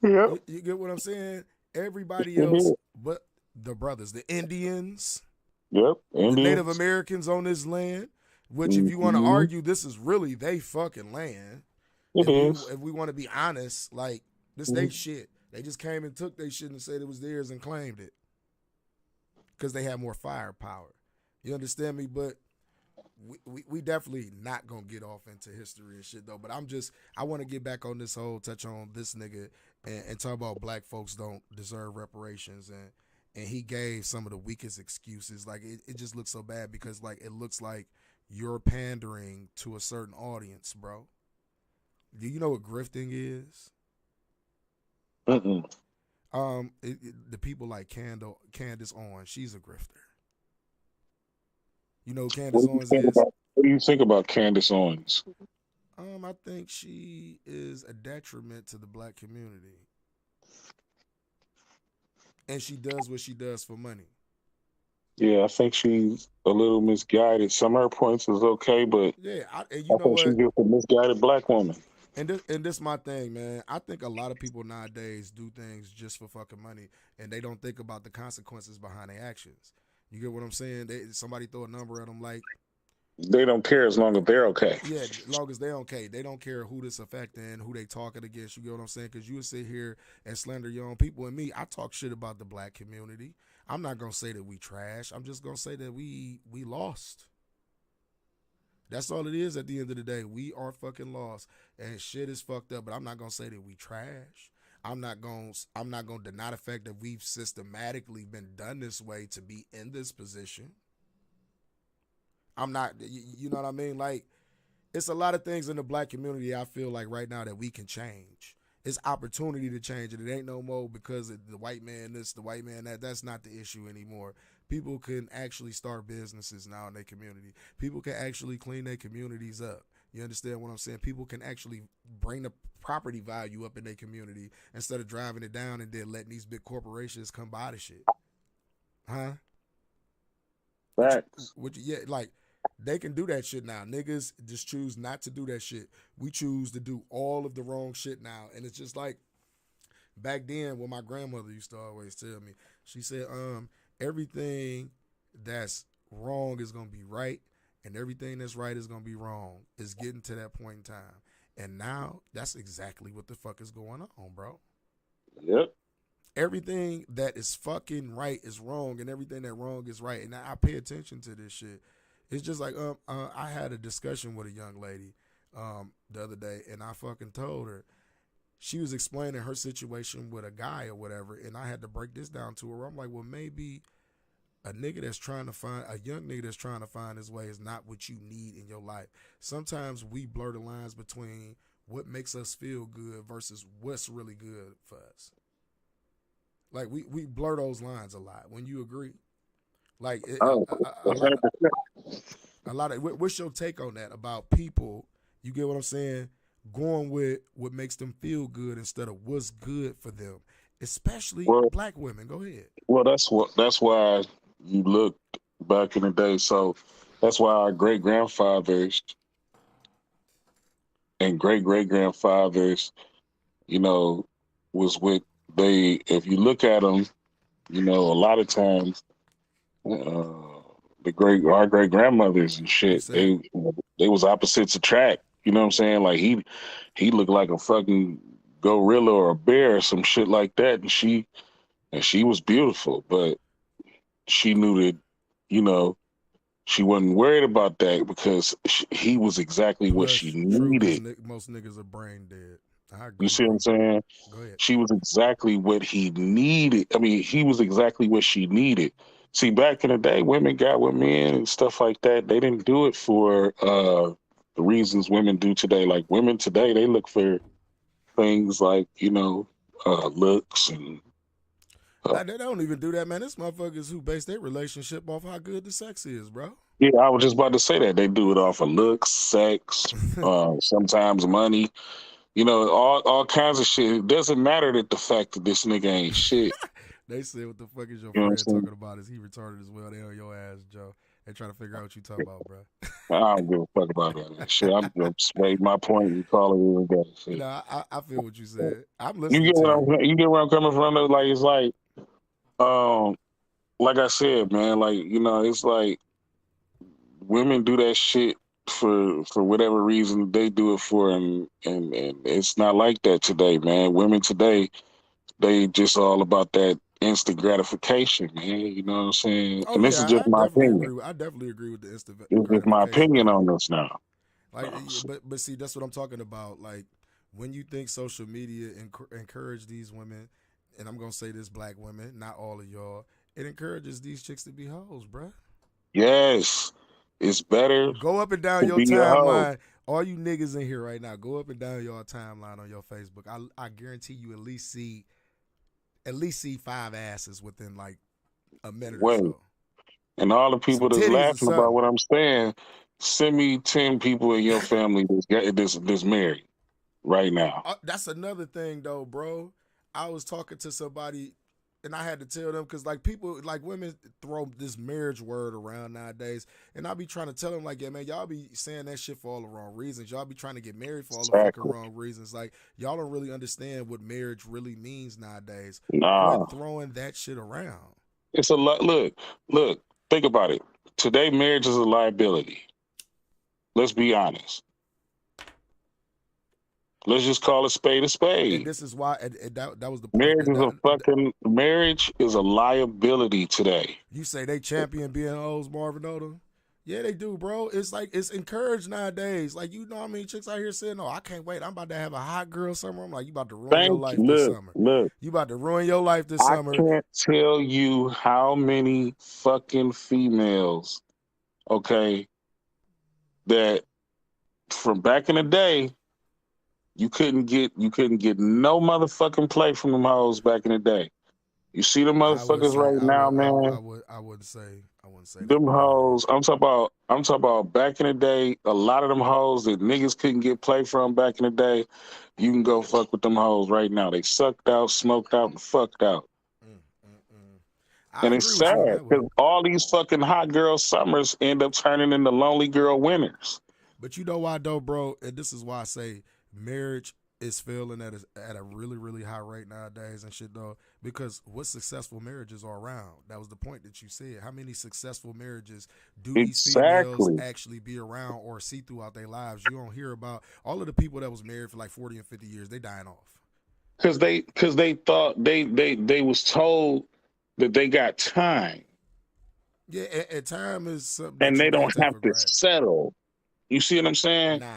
Yep, You get what I'm saying? Everybody they else did. but the brothers, the Indians, Yep, the Native Indians. Americans on this land, which if you want to Mm-hmm. argue, this is really they fucking land. It is. If we want to be honest, like this they shit. They just came and took their shit and said it was theirs and claimed it. Because they have more firepower. You understand me? But we definitely not gonna get off into history and shit though. But I want to get back on this whole touch on this nigga and talk about black folks don't deserve reparations and he gave some of the weakest excuses. Like it just looks so bad because like it looks like you're pandering to a certain audience, bro. Do you know what grifting is? Mm-mm. The people like Candace Owens, she's a grifter. You know who Candace Owens is? What do you think about Candace Owens? I think she is a detriment to the black community. And she does what she does for money. Yeah, I think she's a little misguided. Some of her points is okay, but Yeah, and I think she's just a misguided black woman. And this my thing, man. I think a lot of people nowadays do things just for fucking money, and they don't think about the consequences behind their actions. You get what I'm saying? Somebody throw a number at them like, they don't care as long as they're okay. yeah, as long as they're okay. They don't care who this affecting, who they talking against. You get what I'm saying? Because you would sit here and slander your own people. And me, I talk shit about the black community. I'm not gonna say that we trash. I'm just gonna say that we lost. That's all it is at the end of the day. We are fucking lost. And shit is fucked up. But I'm not gonna say that we trash. I'm not gonna deny the fact that we've systematically been done this way to be in this position. I'm not, you know what I mean? Like, it's a lot of things in the black community I feel like right now that we can change. It's opportunity to change it. It ain't no more because of the white man this, the white man that. That's not the issue anymore. People can actually start businesses now in their community. People can actually clean their communities up. You understand what I'm saying? People can actually bring the property value up in their community instead of driving it down and then letting these big corporations come buy the shit. Huh? Facts. Yeah, like, they can do that shit now. Niggas just choose not to do that shit. We choose to do all of the wrong shit now. And it's just like back then what my grandmother used to always tell me. She said, everything that's wrong is gonna be right, and everything that's right is gonna be wrong. It's getting to that point in time. And now that's exactly what the fuck is going on, bro. Yep. Everything that is fucking right is wrong, and everything that wrong is right. And I pay attention to this shit. It's just like I had a discussion with a young lady the other day, and I fucking told her, she was explaining her situation with a guy or whatever, and I had to break this down to her. I'm like, well, maybe a young nigga that's trying to find his way is not what you need in your life. Sometimes we blur the lines between what makes us feel good versus what's really good for us. Like we blur those lines a lot. When you agree, like a lot of what's your take on that about people? You get what I'm saying? Going with what makes them feel good instead of what's good for them, especially black women. Go ahead. Well, that's why you look back in the day. So that's why our great grandfathers and great great grandfathers, was with they. If you look at them, a lot of times our great grandmothers and shit, they was opposites attract. You know what I'm saying? Like he looked like a fucking gorilla or a bear or some shit like that, and she was beautiful, but she knew that, she wasn't worried about that because he was exactly what she needed. Most niggas are brain dead. I agree. You see what I'm saying? Go ahead. She was exactly what he needed. I mean, he was exactly what she needed. See, back in the day, women got with men and stuff like that. They didn't do it for the reasons women do today. Like women today, they look for things like, looks and Like, they don't even do that, man. This motherfuckers who base their relationship off how good the sex is, bro. Yeah, I was just about to say that they do it off of looks, sex, sometimes money. You know, all kinds of shit. It doesn't matter that the fact that this nigga ain't shit. They said, "What the fuck is your You know what I'm friend saying? talking about? Is he retarded as well?" They on your ass, Joe. They trying to figure out what you talking about, bro. I don't give a fuck about that shit. I'm just made my point. You call it what it is. Shit. No, I feel what you said. I'm You listening get to what you. you get where I'm coming from. Though? Like it's like I said, man. Like it's like women do that shit for whatever reason they do it for, and it's not like that today, man. Women today, they just all about that instant gratification, man. You know what I'm saying? Oh And this is yeah, just my opinion. I definitely agree with the instant It's just my gratification opinion thing. on this now. Like, So, but see, that's what I'm talking about. Like, when you think social media encourage these women, and I'm gonna say this, black women, not all of y'all, it encourages these chicks to be hoes, bruh. yes, it's better Go up and down to your be a hoe. timeline. All you niggas in here right now, go up and down your timeline on your Facebook. I guarantee you at least see 5 asses within like a minute or Wait, so. and all the Some people that's titties or laughing about something. what I'm saying, send me 10 people in your family that's married right now. That's another thing though, bro. I was talking to somebody and I had to tell them because like people like women throw this marriage word around nowadays, and I be trying to tell them like, yeah, man, y'all be saying that shit for all the wrong reasons. Y'all be trying to get married for all the fucking Exactly. wrong reasons. Like y'all don't really understand what marriage really means nowadays. Quit Nah, throwing that shit around. it's a lot. Look, think about it. Today, marriage is a liability. Let's be honest. Let's just call a spade a And spade. this is why, and that was the point. Marriage is a liability today. You say they champion being hoes, Marvin Odom? Yeah, they do, bro. It's like it's encouraged nowadays. Like, you know how many chicks out here saying, "Oh, I can't wait. I'm about to have a hot girl summer." I'm like, you about to ruin your Thank life this you. summer. Look. You about to ruin your life this I summer. can't tell you how many fucking females, okay, that from back in the day, you couldn't get no motherfucking play from them hoes back in the day. You see the I would motherfuckers say right now, man. I wouldn't say that, Them but go ahead. hoes, I'm talking about back in the day, a lot of them hoes that niggas couldn't get play from back in the day, you can go fuck with them hoes right now. They sucked out, smoked out, and fucked out. Mm, mm, mm. I And it's agree with you on sad that one. because all these fucking hot girl summers end up turning into lonely girl winters. But you know why though, bro? And this is why I say marriage is failing at a really, really high rate nowadays and shit though. Because what successful marriages are around? That was the point that you said. How many successful marriages do these females Exactly. actually be around or see throughout their lives? You don't hear about all of the people that was married for like 40 and 50 years, they dying off. Because they thought they was told that they got time Yeah, and time is something and that you they can't don't take have for to granted. settle. You see what I'm saying? Nah.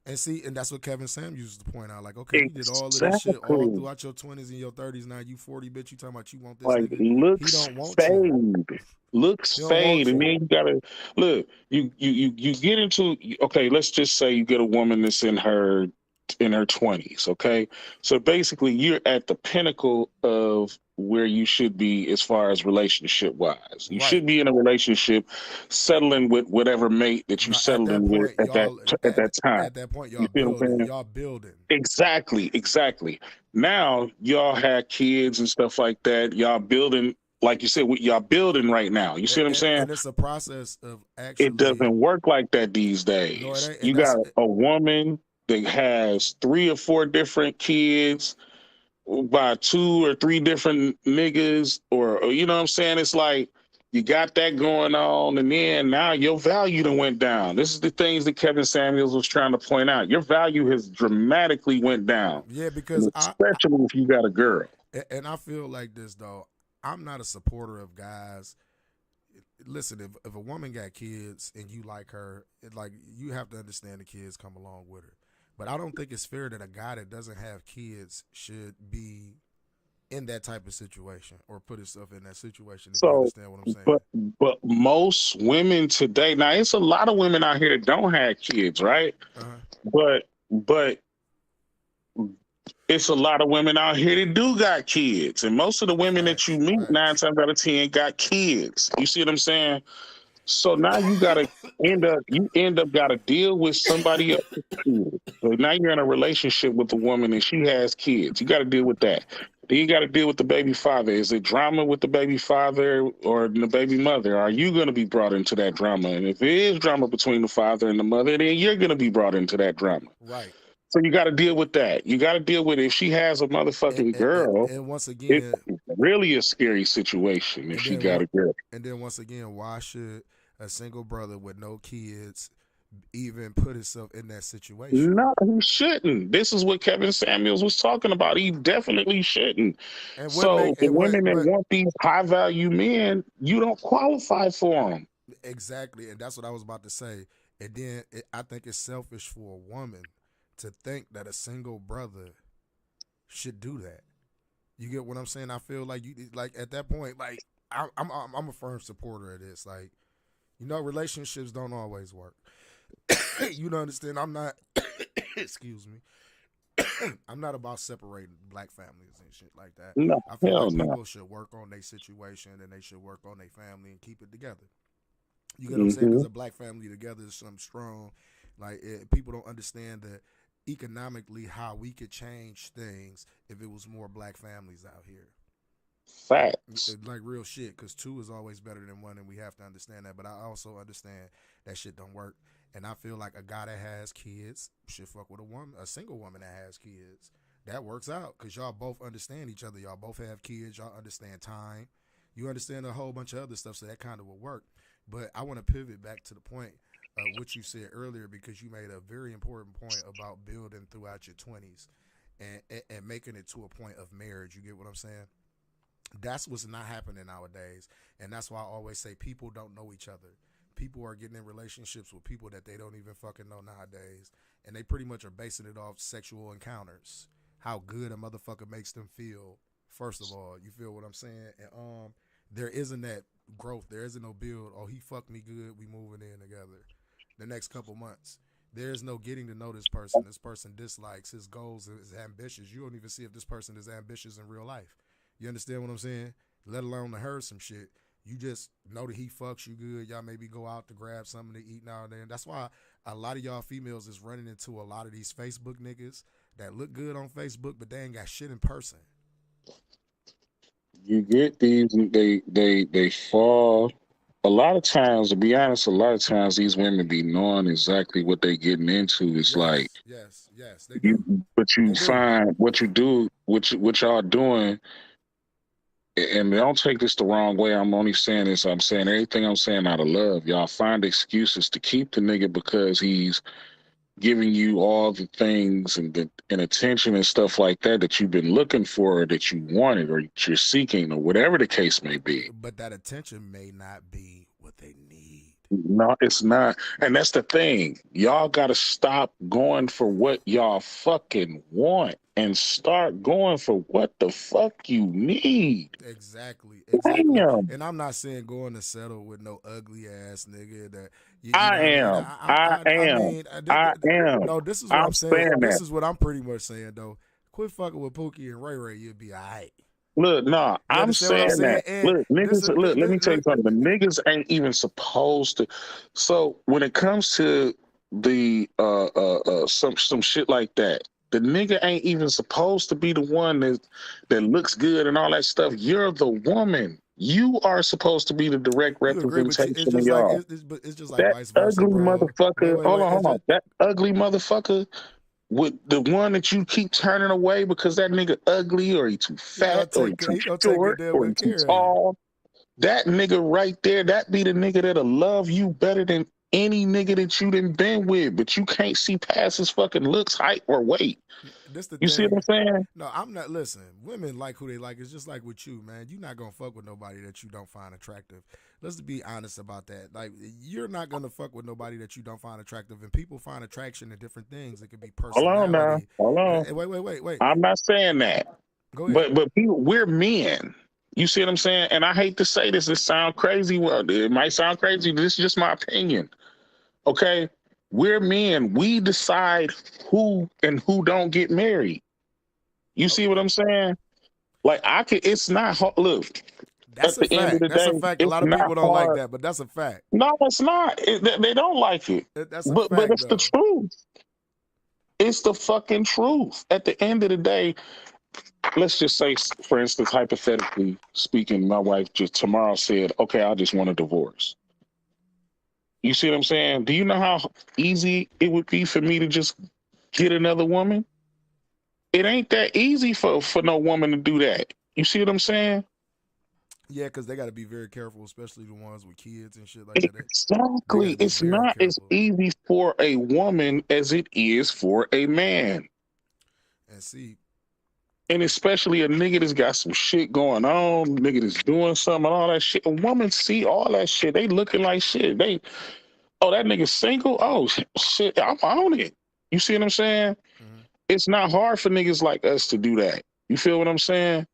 And see, and that's what Kevin Sam uses to point out. Like, okay, you did all of this shit all Exactly. throughout your 20s and your 30s. Now you 40, bitch. You talking about you want this Like nigga? He looks don't want you. fade. Looks He don't fade. want And then you. you gotta look, you get into okay, let's just say you get a woman that's in her 20s, okay? So basically you're at the pinnacle of where you should be as far as relationship wise. You Right. should be in a relationship settling with whatever mate that you Now at that settling with point, y'all at that time. at that point You y'all see what I'm building. saying? Y'all building. Exactly. Now y'all had kids and stuff like that. Y'all building, like you said, y'all building right now. You see what I'm saying? And it's a process of It actually doesn't work like that these no, it days. ain't. And You got a woman that has 3 or 4 different kids by 2 or 3 different niggas, or you know what I'm saying? It's like you got that going on, and then now your value done went down. This is the things that Kevin Samuels was trying to point out. Your value has dramatically went down, yeah, because and especially if you got a girl. I feel like this though. I'm not a supporter of guys. Listen, if a woman got kids and you like her, like you have to understand the kids come along with her. But I don't think it's fair that a guy that doesn't have kids should be in that type of situation or put himself in that situation. If you So, understand what I'm saying. but most women today, now it's a lot of women out here that don't have kids, right? Uh-huh. But it's a lot of women out here that do got kids, and most of the women that you Facts, meet 9 facts. times out of 10 got kids. You see what I'm saying? So now you end up gotta deal with somebody else's kids. So now you're in a relationship with a woman and she has kids. You got to deal with that. Then you got to deal with the baby father. Is it drama with the baby father or the baby mother? Are you going to be brought into that drama? And if there is drama between the father and the mother, then you're going to be brought into that drama. Right. So you got to deal with that. You got to deal with if she has a And, motherfucking and, and, girl, and once it's again, really a scary situation if and she then got what? a girl. And then once again, why should a single brother with no kids even put himself in that situation? No, he shouldn't. This is what Kevin Samuels was talking about. He definitely shouldn't. And what So make the and what? women that But want these high value men, you don't qualify for them. exactly, and that's what I was about to say. And then I think it's selfish for a woman to think that a single brother should do that. You get what I'm saying? I feel like you like at that point, like I'm a firm supporter of this. Like, relationships don't always work. You don't understand? I'm not. Excuse me. I'm not about separating black families and shit like that. No, I feel hell like no. people should work on their situation and they should work on their family and keep it together. You get what I'm saying? Hmm. Because a black family together is something strong. Like people don't understand that economically how we could change things if it was more black families out here. Facts. Like real shit, because two is always better than one, and we have to understand that. But I also understand that shit don't work, and I feel like a guy that has kids should fuck with a single woman that has kids. That works out because y'all both understand each other. Y'all both have kids. Y'all understand time. You understand a whole bunch of other stuff, so that kind of will work. But I want to pivot back to the point of what you said earlier because you made a very important point about building throughout your 20s and making it to a point of marriage. You get what I'm saying? That's what's not happening nowadays. And that's why I always say people don't know each other. People are getting in relationships with people that they don't even fucking know nowadays. And they pretty much are basing it off sexual encounters. How good a motherfucker makes them feel, first of all. You feel what I'm saying? And there isn't that growth. There isn't no build. Oh, he fucked me good. We moving in together. The next couple months. There's no getting to know this person. This person dislikes his goals, is ambitious. You don't even see if this person is ambitious in real life. You understand what I'm saying? Let alone to her some shit. You just know that he fucks you good. Y'all maybe go out to grab something to eat now and then. That's why a lot of y'all females is running into a lot of these Facebook niggas that look good on Facebook, but they ain't got shit in person. You get these, and they fall. A lot of times, to be honest, a lot of times these women be knowing exactly what they getting into. It's like Yes, they you, do. but you They do. find what you do, what y'all doing, and don't take this the wrong way. I'm only saying this. I'm saying everything I'm saying out of love. Y'all find excuses to keep the nigga because he's giving you all the things and attention and stuff like that that you've been looking for, or that you wanted, or you're seeking, or whatever the case may be. But that attention may not be what they need. No, it's not. And that's the thing. Y'all got to stop going for what y'all fucking want and start going for what the fuck you need. Exactly. Damn. And I'm not saying going to settle with no ugly ass nigga that you know I what I mean. am. I I am. mean, I am. no. This is what I'm I'm saying. saying This that. is what I'm pretty much saying though. Quit fucking with Pookie and Ray Ray. You'll be alright. Look, nah, You I'm understand what I'm saying saying? that. And Look, this niggas, is look, let me tell you something. The niggas ain't even supposed to. So when it comes to the some shit like that, the nigga ain't even supposed to be the one that looks good and all that stuff. You're the woman. You are supposed to be the direct you agree, but representation it's of just like y'all. it's just like That vice versa, ugly bro. motherfucker. Hold on, It's hold on. just That ugly motherfucker with the one that you keep turning away because that nigga ugly, or he too fat, or he he too gonna take good short, damn or he good too care of you. tall. That nigga right there, that be the nigga that'll love you better than any nigga that you done been with, but you can't see past his fucking looks, height, or weight. This the You see what thing. I'm saying? No, I'm not. Listen, women like who they like. It's just like with you, man. You're not gonna fuck with nobody that you don't find attractive. Let's be honest about that. Like, you're not gonna fuck with nobody that you don't find attractive. And people find attraction in different things. It could be Hold on now. personality. Hold on. Wait. I'm not saying that. Go ahead. But we're men. You see what I'm saying? And I hate to say this, it sounds crazy. Well, it might sound crazy. This is just my opinion. Okay? We're men. We decide who and who don't get married. You Oh, see what I'm saying? Like I could. It's not hard. Look, that's at a the end of fact. the That's day, a fact. A it's lot of not people don't like hard. that, but that's a fact. No, it's not. They don't like it. That's a But fact, it's the though. truth. It's the fucking truth. At the end of the day, let's just say, for instance, hypothetically speaking, my wife just tomorrow said, "Okay, I just want a divorce." You see what I'm saying? Do you know how easy it would be for me to just get another woman? It ain't that easy for no woman to do that. You see what I'm saying? Yeah, because they got to be very careful, especially the ones with kids and shit like that. They got Exactly. to be It's very not as careful. easy for a woman as it is for a man. And see, And especially a nigga that's got some shit going on, nigga that's doing something and all that shit. A woman see all that shit. They looking like shit. Oh, that nigga single? Oh, shit, I'm on it. You see what I'm saying? mhm. It's not hard for niggas like us to do that. You feel what I'm saying?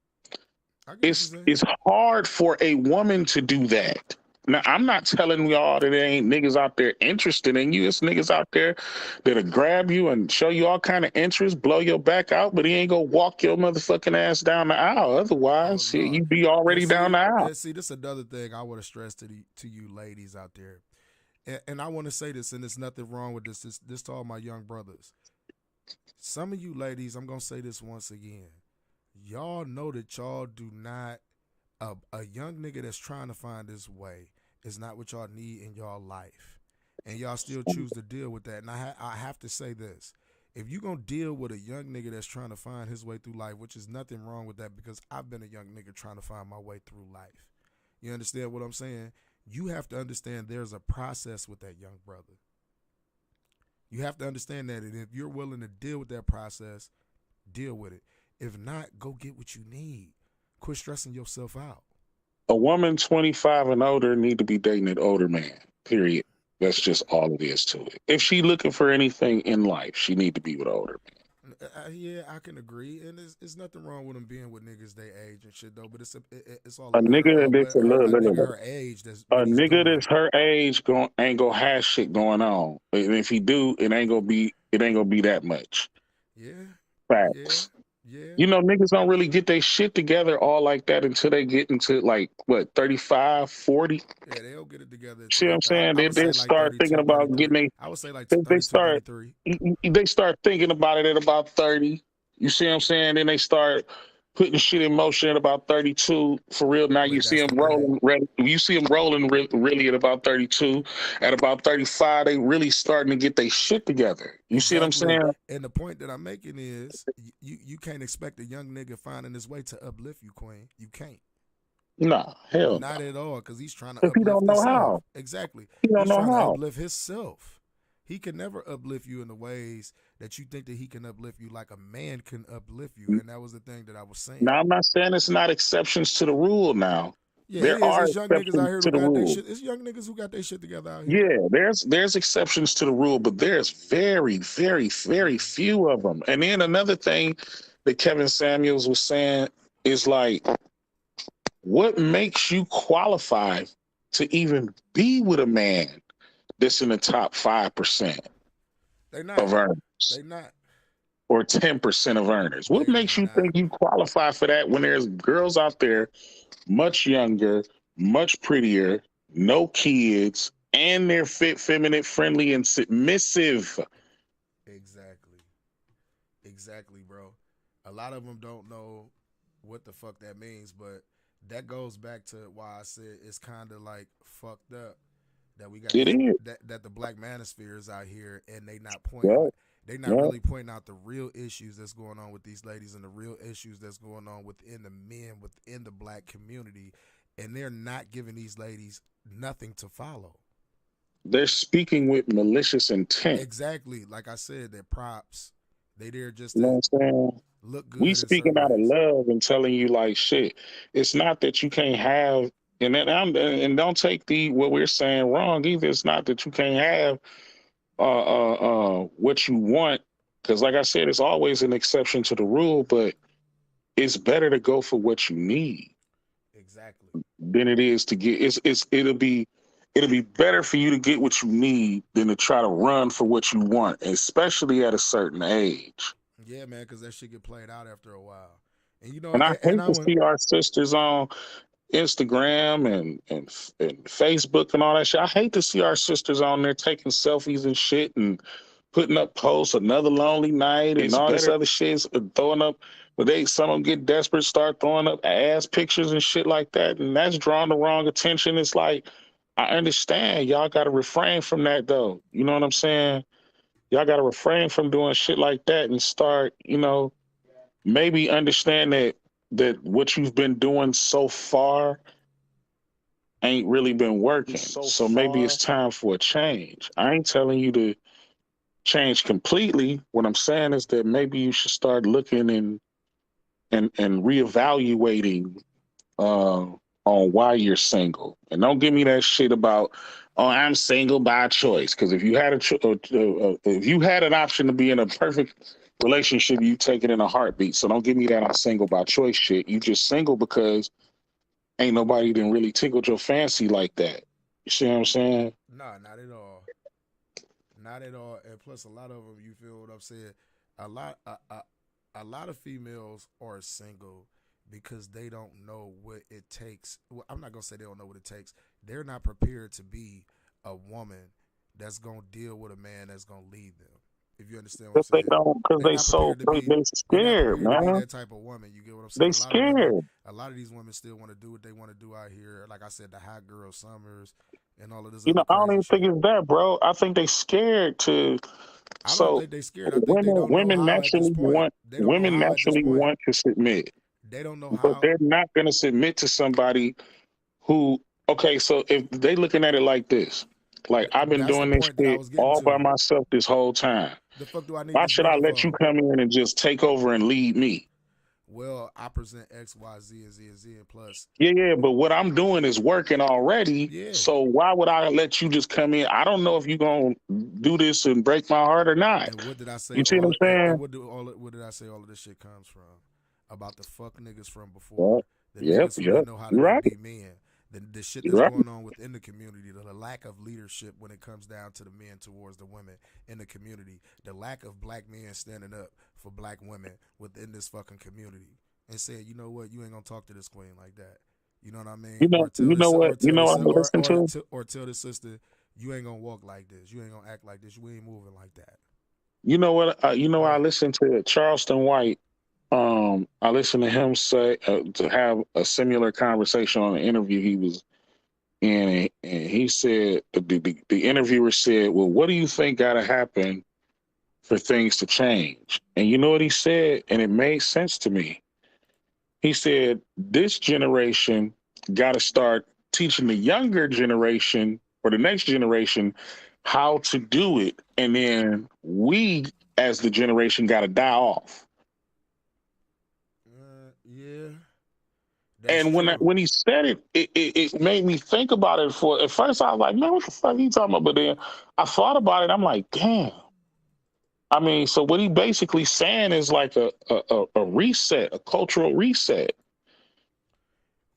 I get what you're It's saying. hard for a woman to do that. Now, I'm not telling y'all that there ain't niggas out there interested in you. It's niggas out there that'll grab you and show you all kind of interest, blow your back out, but he ain't gonna walk your motherfucking ass down the aisle. Oh Otherwise, shit, no. you be already down the aisle. And see, this is another thing I want to stress to you ladies out there. And I want to say this, and there's nothing wrong with this. This to all my young brothers. Some of you ladies, I'm gonna say this once again. Y'all know that y'all do not a young nigga that's trying to find his way is not what y'all need in y'all life, and y'all still choose to deal with that. And I have to say this: if you gonna deal with a young nigga that's trying to find his way through life, which is nothing wrong with that, because I've been a young nigga trying to find my way through life. You understand what I'm saying? You have to understand there's a process with that young brother. You have to understand that, and if you're willing to deal with that process, deal with it. If not, go get what you need. Quit stressing yourself out. A woman 25 and older need to be dating an older man. Period. That's just all it is to it. If she looking for anything in life, she need to be with an older man. Yeah, I can agree, and there's nothing wrong with them being with niggas they age and shit though. But it's all A about nigga that's a a little, nigga little, her age that's a what he's nigga doing. that's her age ain't gonna have shit going on. And if he do, it ain't gonna be that much. Yeah, yeah, Facts. yeah, You know, niggas don't really get their shit together all like that until they get into like what 35, 40. yeah. They'll get it together at See what I'm 35. saying? I They would say like start thinking 32, about 33. getting I would say like they 32, start 33. they start thinking about it at about 30. You see what I'm saying? Then they start putting shit in motion at about 32. For real, now you But see that's them the thing. rolling. You see them rolling really at about 32. At about 35, they really starting to get their shit together. You see what I'm Exactly. saying? And the point that I'm making is you can't expect a young nigga finding his way to uplift you, Queen. You can't. Nah, hell Not no. at all, because he's trying to If he don't uplift know himself. how, Exactly. he don't He's know trying to how. uplift himself. He can never uplift you in the ways that you think that he can uplift you like a man can uplift you. And that was the thing that I was saying. Now I'm not saying it's not exceptions to the rule. Now Yeah, it there is. are It's young niggas out exceptions here to who the got their rule. shit. It's young niggas who got their shit together out here. Yeah, there's exceptions to the rule, but there's very, very, very few of them. And then another thing that Kevin Samuels was saying is like, what makes you qualified to even be with a man that's in the top 5% They not. of earners They not. or 10% of earners? What They makes you not. think you qualify for that when there's girls out there much younger, much prettier, no kids, and they're fit, feminine, friendly, and submissive? Exactly. Exactly, bro. A lot of them don't know what the fuck that means, but that goes back to why I said it's kind of like fucked up that we got It these is. that the black manosphere is out here and they not pointing Yeah, they not yeah. really pointing out the real issues that's going on with these ladies and the real issues that's going on within the men within the black community, and they're not giving these ladies nothing to follow. They're speaking with malicious intent. Exactly, like I said, they're props. They there just You know to what I'm saying? look We good in speaking some out of ways. love and telling you like shit. It's not that you can't have, and don't take the what we're saying wrong either. It's not that you can't have what you want, because like I said, it's always an exception to the rule, but it's better to go for what you need Exactly. than it is to get. It'll be better for you to get what you need than to try to run for what you want, especially at a certain age. Yeah, man, because that shit get played out after a while. And you know, And I and hate I to went. see our sisters on Instagram and Facebook and all that shit. I hate to see our sisters on there taking selfies and shit and putting up posts, another lonely night and all this other shit, throwing up. But some of them get desperate, start throwing up ass pictures and shit like that, and that's drawing the wrong attention. It's like, I understand y'all got to refrain from that though. You know what I'm saying? Y'all got to refrain from doing shit like that and start, maybe understand that what you've been doing so far ain't really been working. So maybe it's time for a change. I ain't telling you to change completely. What I'm saying is that maybe you should start looking and reevaluating on why you're single. And don't give me that shit about, oh, I'm single by choice. Because if you had if you had an option to be in a perfect relationship, you take it in a heartbeat. So don't give me that I'm single by choice shit. You just single because ain't nobody done really tickled your fancy like that. You see what I'm saying? Nah, not at all. Not at all. And plus, a lot of them, you feel what I'm saying? A lot, a lot of females are single because they don't know what it takes. Well, I'm not gonna say they don't know what it takes. They're not prepared to be a woman that's gonna deal with a man that's gonna lead them. If you understand what I'm Because they saying, don't, because they're they not so, prepared to cause be. they They're not scared, prepared to be man. that type of woman. You get what I'm saying? They A lot of women, scared. a lot of these women still want to do what they want to do out here. Like I said, the hot girl summers and all of this other I don't crazy even think shit. it's that, bro. I think they scared to. I don't So think they scared. I think they don't know women how at this naturally point. want They don't know women how at this naturally point. want to submit, They don't know but how. they're not going to submit to somebody who. Okay, so if they looking at it like this, like I've been That's the doing this point that I shit was getting all by to. myself this whole time. The fuck do I need Why this should I nigga let for? you come in and just take over and lead me? Well, I present X, Y, Z, and Z and Z, and plus, Yeah, yeah, but what I'm doing is working already. yeah. So why would I let you just come in? I don't know if you're gonna do this and break my heart or not. And what did I say? You see what All I'm and saying? what did I say? All of this shit comes from about the fuck niggas from Yep, before, the yep, niggas who yep. didn't know how to You're right. be men, the shit You're that's right. going on within the community, the lack of leadership when it comes down to the men towards the women in the community, the lack of black men standing up for black women within this fucking community and saying, you know what, you ain't gonna talk to this queen like that. You know what I mean? Or tell You know this, what? or You tell know this, what I'm listening to? or tell this sister, you ain't gonna walk like this. You ain't gonna act like this. You ain't moving like that. You know what? Go I ahead. listened to Charleston White. I listened to him say to have a similar conversation on an interview he was in, and he said the interviewer said, "Well, what do you think got to happen for things to change?" And you know what he said, and it made sense to me. He said, "This generation got to start teaching the younger generation or the next generation how to do it, and then we, as the generation, got to die off." Yeah, that's And true. when he said it, it made me think about it. For at first, I was like, "Man, what the fuck he talking about?" But then I thought about it. I'm like, "Damn." I mean, so what he basically saying is like a reset, a cultural reset,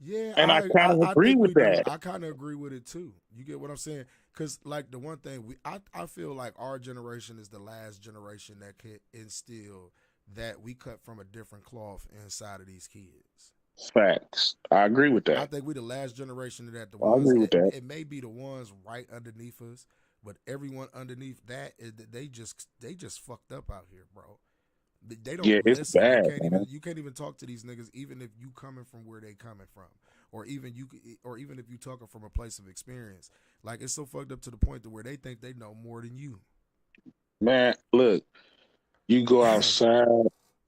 Yeah, and I kind of I agree think with we do. that. I kind of agree with it too. You get what I'm saying? Because like the one thing I feel like our generation is the last generation that could instill that we cut from a different cloth inside of these kids. Facts. I agree with I that. think we the last generation of that. The I ones agree with that. it may be the ones right underneath us, but everyone underneath that they just fucked up out here, bro. They Yeah, don't it's listen. bad, man. You can't even talk to these niggas, even if you coming from where they coming from, or even if you talking from a place of experience. Like it's so fucked up to the point to where they think they know more than you. Man, look, you go outside,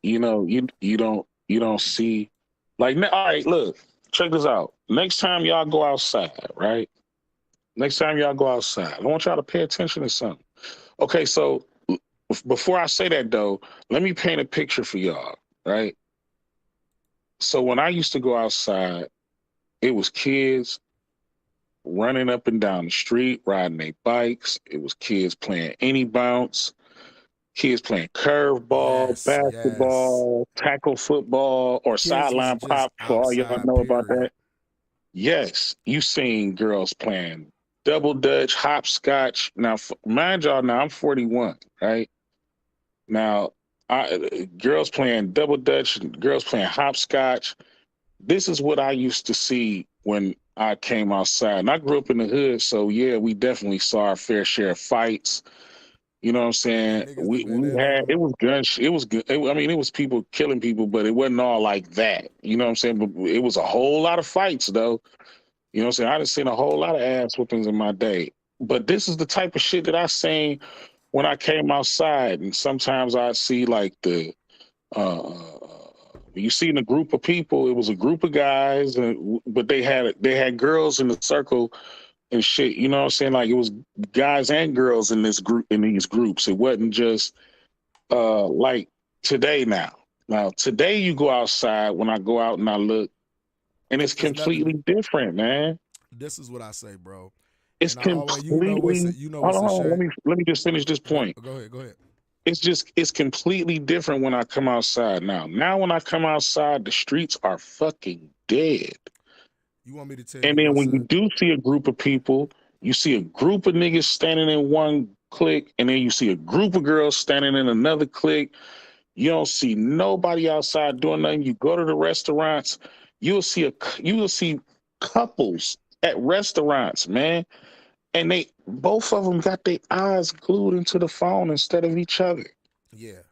you don't see like all right, look, check this out. Next time y'all go outside, right? Next time y'all go outside, I want y'all to pay attention to something. Okay, so before I say that though, let me paint a picture for y'all, right? So when I used to go outside, it was kids running up and down the street, riding their bikes. It was kids playing any bounce, kids playing curveball, Yes, yes. basketball, tackle football, or Kids was sideline just pop for all y'all outside. know about that. Period. Yes, you seen girls playing double dutch, hopscotch. Now, mind y'all, now I'm 41, right? Now, Girls playing double dutch, girls playing hopscotch. This is what I used to see when I came outside. And I grew up in the hood, so yeah, we definitely saw our fair share of fights. You know what I'm saying? And niggas We have been in had them. it was gun it was good. I mean, it was people killing people, but it wasn't all like that. You know what I'm saying? But it was a whole lot of fights though. You know what I'm saying? I done seen a whole lot of ass whoopings in my day. But this is the type of shit that I seen when I came outside. And sometimes I'd see like you seen a group of people, it was a group of guys, but they had girls in the circle and shit. You know what I'm saying? Like it was guys and girls in these groups. It wasn't just like today now. Now today you go outside when I go out and I look and it's It's nothing. completely different, man. This is what I say, bro. It's And I always, completely what's a hold on, shame. let me just finish this point. Go ahead, go ahead. It's completely different when I come outside now. Now when I come outside, the streets are fucking dead. You want me to tell And you then what's when you a do see a group of people, you see a group of niggas standing in one clique, and then you see a group of girls standing in another clique. You don't see nobody outside doing nothing. You go to the restaurants, you will see couples at restaurants, man, and they both of them got their eyes glued into the phone instead of each other. yeah.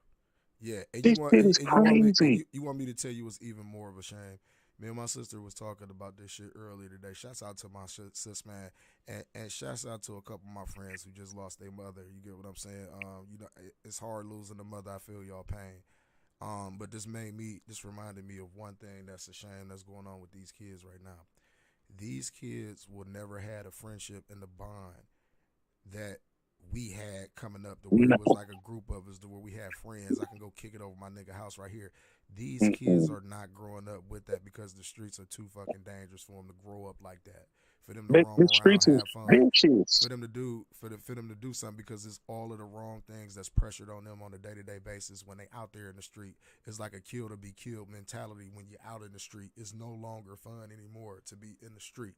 Yeah, and This shit is you want me crazy. you want me to tell you what's even more of a shame. Me and my sister was talking about this shit earlier today. Shouts out to my sis man, and shouts out to a couple of my friends who just lost their mother. You get what I'm saying? It's hard losing a mother. I feel y'all pain. But this reminded me of one thing that's a shame that's going on with these kids right now. These kids will never had a friendship and the bond that we had coming up, to where No, it was like a group of us, to where we had friends. I can go kick it over my nigga house right here. These kids mm-mm. are not growing up with that because the streets are too fucking dangerous for them to grow up like that. For them to roam The around, streets is have fun, vicious. for them to do for them to do something, because it's all of the wrong things that's pressured on them on a day to day basis when they out there in the street. It's like a kill to be killed mentality. When you're out in the street, it's no longer fun anymore to be in the street.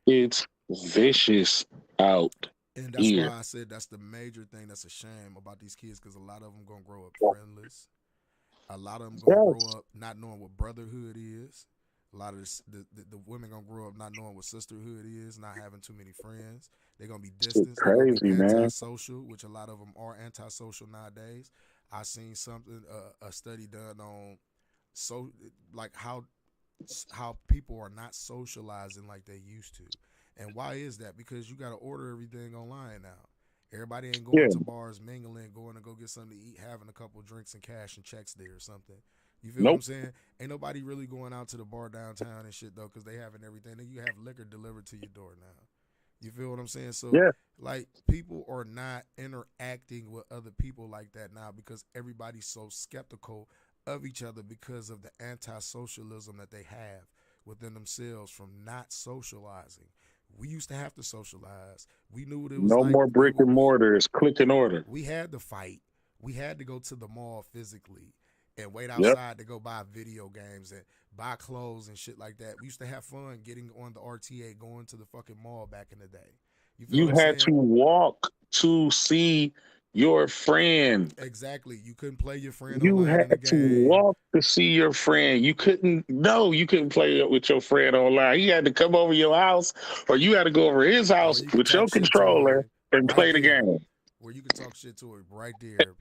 It's vicious out And that's why here. I said that's the major thing that's a shame about these kids, because a lot of them gonna grow up friendless. A lot of them gonna grow Yes, up not knowing what brotherhood is. A lot of the women gonna grow up not knowing what sisterhood is, not having too many friends. They're gonna be shit distanced. They're gonna be crazy, man. antisocial, which a lot of them are antisocial nowadays. I seen something, a study done on so like how people are not socializing like they used to. And why is that? Because you got to order everything online now. Everybody ain't going Yeah, to bars, mingling, going to go get something to eat, having a couple drinks and cash and checks there or something. You feel what I'm nope. saying? Ain't nobody really going out to the bar downtown and shit though, because they having everything. Then you have liquor delivered to your door now. You feel what I'm saying? So, Yeah, like, people are not interacting with other people like that now, because everybody's so skeptical of each other because of the anti-socialism that they have within themselves from not socializing. We used to have to socialize. We knew what it was no like. more brick and mortar. It's click and order. We had to fight. We had to go to the mall physically and wait Yep. outside to go buy video games and buy clothes and shit like that. We used to have fun getting on the RTA, going to the fucking mall back in the day. You feel You what I'm had saying? to walk to see your friend. Exactly. You couldn't play your friend You online had in the to game. walk to see your friend. You couldn't, no, you couldn't play it with your friend online. He had to come over your house, or you had to go over his Or house you could with talk your shit to controller him and right play the there. game. Where you could talk shit to him right there.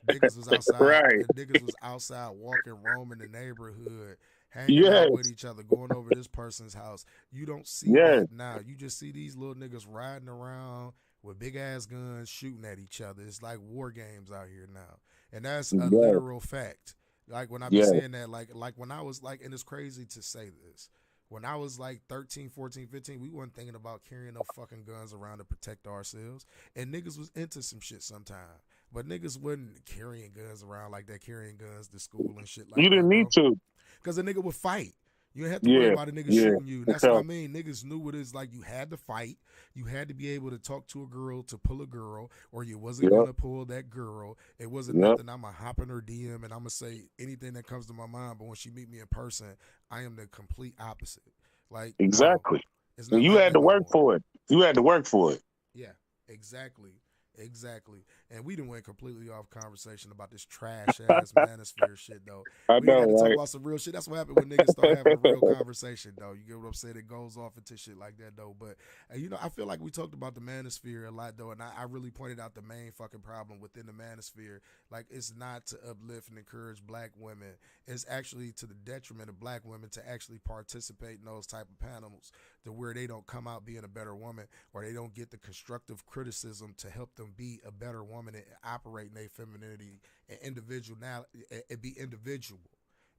Niggas was outside. Right. Niggas was outside walking, roaming the neighborhood, hanging out with Yes. each other, going over this person's house. You don't see Yes. that now. You just see these little niggas riding around with big ass guns, shooting at each other. It's like war games out here now, and that's a Yes. literal fact. Like when I be Yes. saying that, like when I was like, and it's crazy to say this. When I was like 13, 14, 15, we wasn't thinking about carrying no fucking guns around to protect ourselves. And niggas was into some shit sometime. But niggas wasn't carrying guns around like that, carrying guns to school and shit You like didn't that, need bro. to. Because a nigga would fight. You didn't have to worry Yeah. about a nigga Yeah. shooting you. And that's what I So, mean. Niggas knew what it's like. You had to fight. You had to be able to talk to a girl to pull a girl, or you wasn't yep. gonna pull that girl. It wasn't Yep. nothing. I'ma hop in her DM and I'ma say anything that comes to my mind. But when she meet me in person, I am the complete opposite. Like, no, Exactly. it's And not you like had that to no work more. for it. You had to work for it. Yeah, exactly. Exactly. And we done went completely off conversation about this trash ass manosphere shit though. I We got to know, talk right? about some real shit. That's what happened when niggas start having a real conversation though. You get what I'm saying? It goes off into shit like that though. But you know, I feel like we talked about the manosphere a lot though, and I really pointed out the main fucking problem within the manosphere. Like it's not to uplift and encourage black women. It's actually to the detriment of black women to actually participate in those type of panels to where they don't come out being a better woman or they don't get the constructive criticism to help them be a better woman and operate in their femininity and individuality and be individual.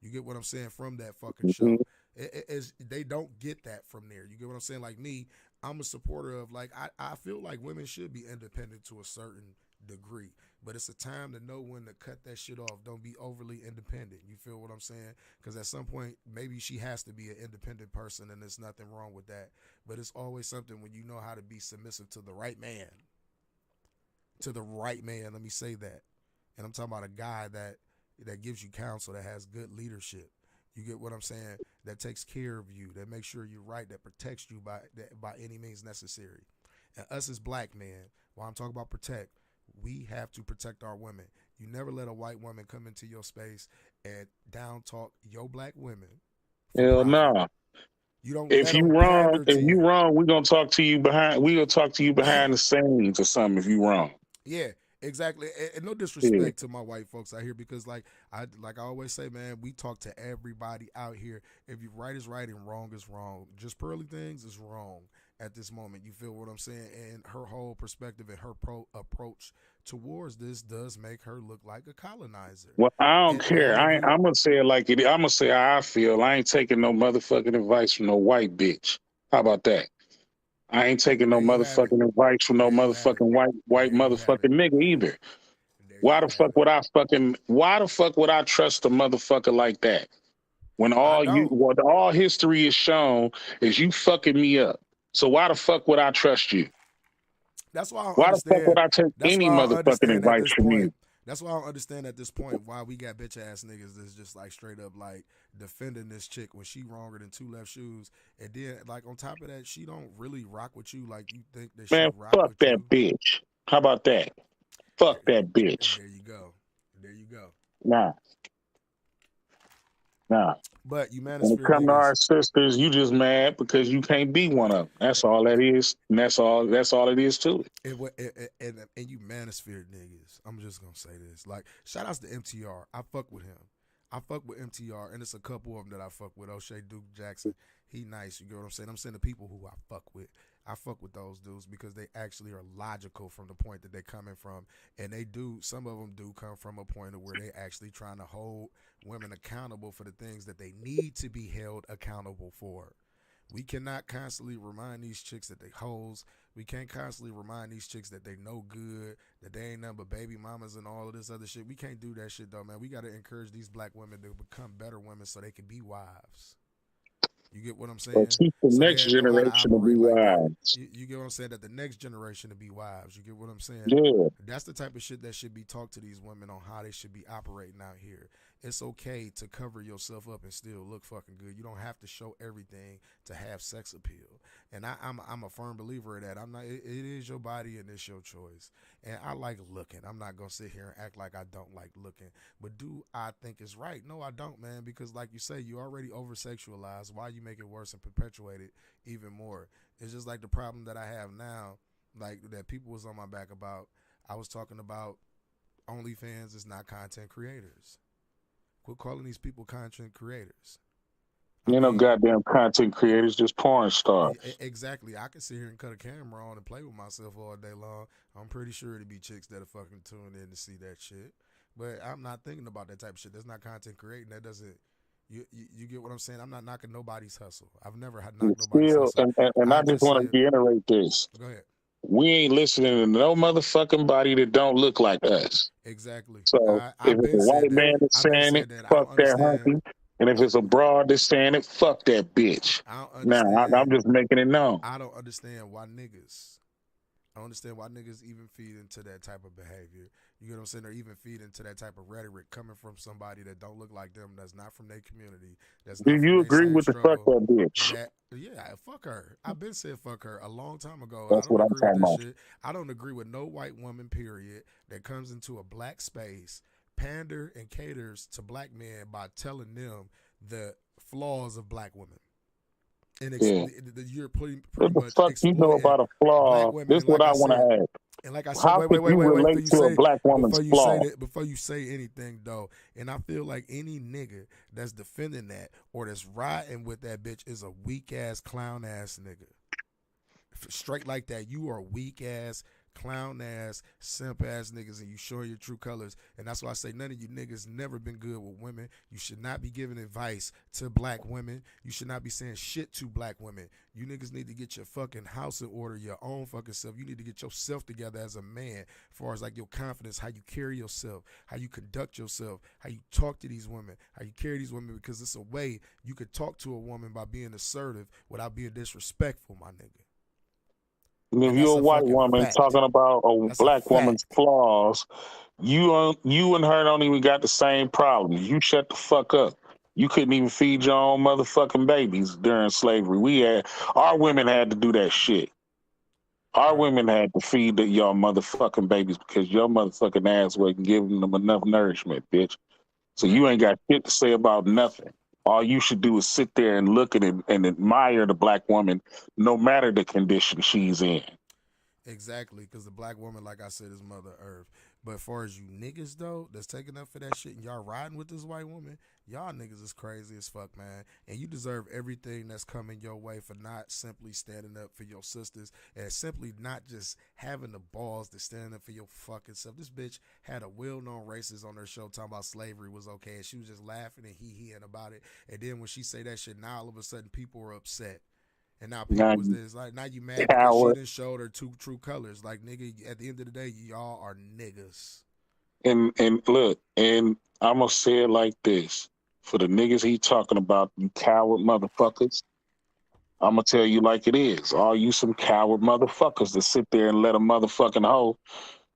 You get what I'm saying from that fucking Mhm. show. They don't get that from there. You get what I'm saying? Like me, I'm a supporter of like I feel like women should be independent to a certain degree. But it's a time to know when to cut that shit off. Don't be overly independent. You feel what I'm saying? Because at some point, maybe she has to be an independent person, and there's nothing wrong with that. But it's always something when you know how to be submissive to the right man. To the right man, let me say that. And I'm talking about a guy that gives you counsel, that has good leadership. You get what I'm saying? That takes care of you, that makes sure you're right, that protects you by any means necessary. And us as black men, while I'm talking about protect, we have to protect our women. You never let a white woman come into your space and down talk your black women for Hell profit. no. You don't If let you them wrong, pander if to you you. wrong, we gonna talk to you behind. We gonna talk to you behind the scenes or something. If you wrong, Yeah, exactly. And no yeah. disrespect to my white folks out here because like I always say, man, we talk to everybody out here. If you right is right and wrong is wrong. Just pearly things is wrong at this moment. You feel what I'm saying? And her whole perspective and her approach towards this does make her look like a colonizer. Well, I don't And care. all of you I'm gonna say it like it. I'm gonna say how I feel. I ain't taking no motherfucking advice from no white bitch. How about that? I ain't taking no there you have it. motherfucking advice from no There you have it. motherfucking white There you have it. motherfucking nigga either. There you have it. Why the fuck would I trust a motherfucker like that? When I all you don't. what all history is shown is you fucking me up. So why the fuck would I trust you? That's why I don't Why the fuck understand. would I take That's any why I don't motherfucking understand at advice this from point. you? That's why I don't understand at this point why we got bitch ass niggas that's just like straight up like defending this chick when she wronger than two left shoes, and then like on top of that, she don't really rock with you like you think that she Man, rock fuck with that you. bitch. How about that? Fuck There, that bitch. there you go. There you go. Nah, nah. But you When it manosphere come to our niggas, sisters, you just mad because you can't be one of them. That's all that is. And that's all it is to it. and you manosphere niggas. I'm just gonna say this. Like shout outs to MTR. I fuck with him. I fuck with MTR, and it's a couple of them that I fuck with. O'Shea Duke Jackson, he nice. You get what I'm saying? I'm saying the people who I fuck with. I fuck with those dudes because they actually are logical from the point that they're coming from, and they do. Some of them do come from a point of where they actually trying to hold women accountable for the things that they need to be held accountable for. We cannot constantly remind these chicks that they hoes. We can't constantly remind these chicks that they no good, that they ain't nothing but baby mamas and all of this other shit. We can't do that shit though, man. We got to encourage these black women to become better women so they can be wives. You get what I'm Or saying? teach the So next they know how to generation to be operate like that. wise. You get what I'm saying? That the next generation to be wives. You get what I'm saying? Yeah. That's the type of shit that should be taught to these women on how they should be operating out here. It's okay to cover yourself up and still look fucking good. You don't have to show everything to have sex appeal. And I'm a firm believer of that. I'm not. It is your body and it's your choice. And I like looking. I'm not gonna sit here and act like I don't like looking. But do I think it's right? No, I don't, man. Because like you say, you already over sexualized. Why you make it worse and perpetuate it even more? It's just like the problem that I have now, like that people was on my back about. I was talking about OnlyFans is not content creators. Quit calling these people content creators. I You know, mean, goddamn content creators, just porn stars. exactly. I can sit here and cut a camera on and play with myself all day long. I'm pretty sure it'd be chicks that are fucking tuned in to see that shit. But I'm not thinking about that type of shit. That's not content creating. That doesn't. You get what I'm saying? I'm not knocking nobody's hustle. I've never had And knocked nobody's still, hustle. and I I just just want to said, reiterate this. go ahead. We ain't listening to no motherfucking body that don't look like us. Exactly. So if I've it's a been said white that. man that's I've been saying it, said that. I fuck don't that understand. hunky. And if it's a broad that's saying it, fuck that bitch. I don't Now, understand. I'm just making it known. I don't understand why niggas I don't understand why niggas even feed into that type of behavior. You get what I'm saying? Or even feed into that type of rhetoric coming from somebody that don't look like them, that's not from their community, that's Do not from you their agree same with the fuck struggle. that bitch? That yeah, fuck her. I've been said fuck her a long time ago. I That's don't what I'm agree with talking that about. shit. I don't agree with no white woman, period, that comes into a black space, pander and caters to black men by telling them the flaws of black women. And Yeah. you're pretty What the much fuck you know exploiting about a black flaw? women. This is And what like I I want said, to ask. and like I said, How wait, could you before relate you to a say black woman's flaw? before you say anything though, and I feel like any nigga that's defending that or that's riding with that bitch is a weak ass clown ass nigga. Straight like that, you are weak ass, clown ass, simp ass niggas, and you showing your true colors. And that's why I say none of you niggas never been good with women. You should not be giving advice to black women. You should not be saying shit to black women. You niggas need to get your fucking house in order, your own fucking self. You need to get yourself together as a man, as far as like your confidence, how you carry yourself, how you conduct yourself, how you talk to these women, how you carry these women, because it's a way you could talk to a woman by being assertive without being disrespectful, my nigga. And if And you're that's a a white fucking woman fact. talking about a That's a black woman's fact. flaws, you and her don't even got the same problems. You shut the fuck up. You couldn't even feed your own motherfucking babies during slavery. Our women had to do that shit. Our Right. women had to feed your motherfucking babies because your motherfucking ass wasn't giving them enough nourishment, bitch. So Right. you ain't got shit to say about nothing. All you should do is sit there and look at it and admire the black woman, no matter the condition she's in. Exactly, because the black woman, like I said, is Mother Earth. But as far as you niggas though, that's taking up for that shit, and y'all riding with this white woman, y'all niggas is crazy as fuck, man. And you deserve everything that's coming your way for not simply standing up for your sisters and simply not just having the balls to stand up for your fucking self. This bitch had a well-known racist on her show talking about slavery was okay, and she was just laughing and hee-heeing about it. And then when she say that shit, now all of a sudden people are upset. And now people Now was you this like now you mad because she coward. didn't show her true colors. Like nigga, at the end of the day, y'all are niggas. And look, and I'm gonna say it like this: for the niggas he talking about, you coward motherfuckers. I'm gonna tell you like it is. All you some coward motherfuckers that sit there and let a motherfucking hoe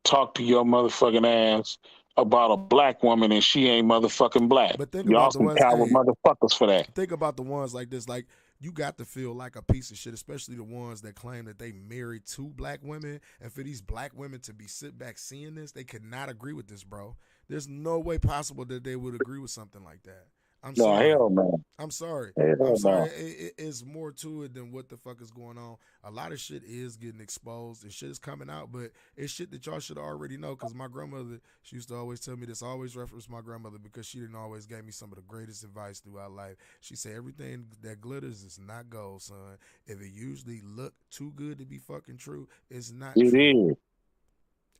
talk to your motherfucking ass about a black woman and she ain't motherfucking black. But think Y'all about the some ones, coward hey, motherfuckers for that. think about the ones like this. Like you got to feel like a piece of shit, especially the ones that claim that they married two black women, and for these black women to be sit back seeing this, they could not agree with this, bro. There's no way possible that they would agree with something like that. I'm No, sorry. hell no. I'm sorry. I'm Hell sorry. no. It's more to it than what the fuck is going on. A lot of shit is getting exposed and shit is coming out, but it's shit that y'all should already know. Because my grandmother, she used to always tell me this. I always reference my grandmother because she didn't always gave me some of the greatest advice throughout life. She said everything that glitters is not gold, son. If it usually look too good to be fucking true, it's not It true. is.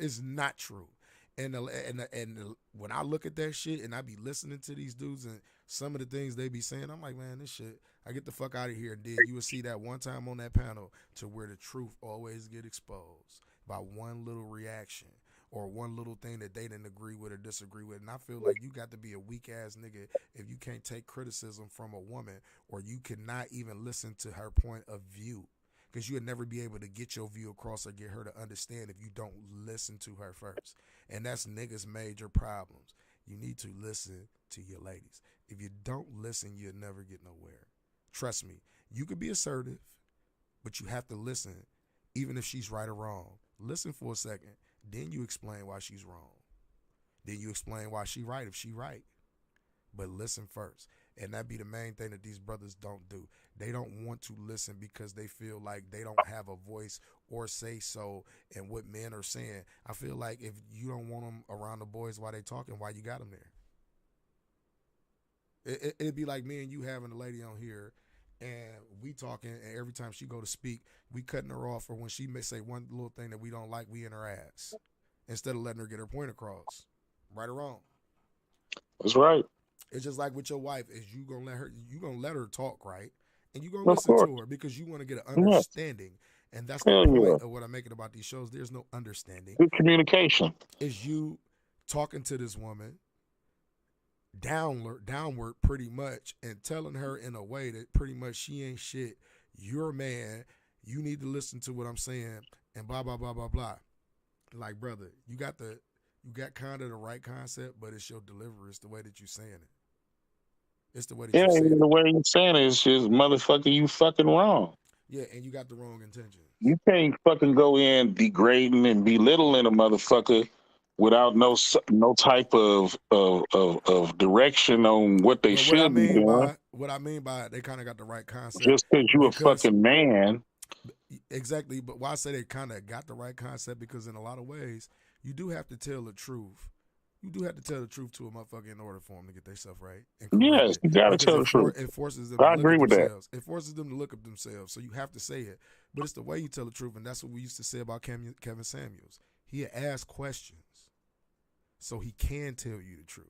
It's not true. And when I look at that shit and I be listening to these dudes and some of the things they be saying, I'm like, man, this shit, I get the fuck out of here. And then you will see that one time on that panel to where the truth always get exposed by one little reaction or one little thing that they didn't agree with or disagree with. And I feel like you got to be a weak ass nigga if you can't take criticism from a woman or you cannot even listen to her point of view. Because you'll never be able to get your view across or get her to understand if you don't listen to her first. And that's niggas' major problems. You need to listen to your ladies. If you don't listen, you'll never get nowhere. Trust me, you could be assertive, but you have to listen, even if she's right or wrong. Listen for a second, then you explain why she's wrong. Then you explain why she right if she right. But listen first. And that be the main thing that these brothers don't do. They don't want to listen because they feel like they don't have a voice or say so in what men are saying. I feel like if you don't want them around the boys while they talking, why you got them there? It'd be like me and you having a lady on here and we talking, and every time she go to speak, we cutting her off, or when she may say one little thing that we don't like, we in her ass instead of letting her get her point across. Right or wrong? That's right. It's just like with your wife, is you gonna let her talk, right? And you gonna Of listen course. to her because you want to get an Yes. understanding. And that's the Hell point yeah. of what I'm making about these shows. There's no understanding. Good communication. Is you talking to this woman downward pretty much and telling her in a way that pretty much she ain't shit. You're a man. You need to listen to what I'm saying and blah blah blah blah blah. Like, brother, you got kind of the right concept, but it's your delivery. It's the way that you saying it. It's the way that Yeah, you saying the it. way you saying it is just motherfucker, you fucking wrong. Yeah, and you got the wrong intentions. You can't fucking go in degrading and belittling a motherfucker without no type of direction on what they But what I should be mean doing. by they kind of got the right concept Just because you a because fucking man. exactly. But why I say they kind of got the right concept, because in a lot of ways you do have to tell the truth. You do have to tell the truth to a motherfucker in order for them to get themselves right and correct Yes, it, you gotta because tell the truth. it forces them to I look agree at with that. themselves. It forces them to look at themselves. So you have to say it, but it's the way you tell the truth, and that's what we used to say about Kevin Samuels. He had asked questions, so he can tell you the truth.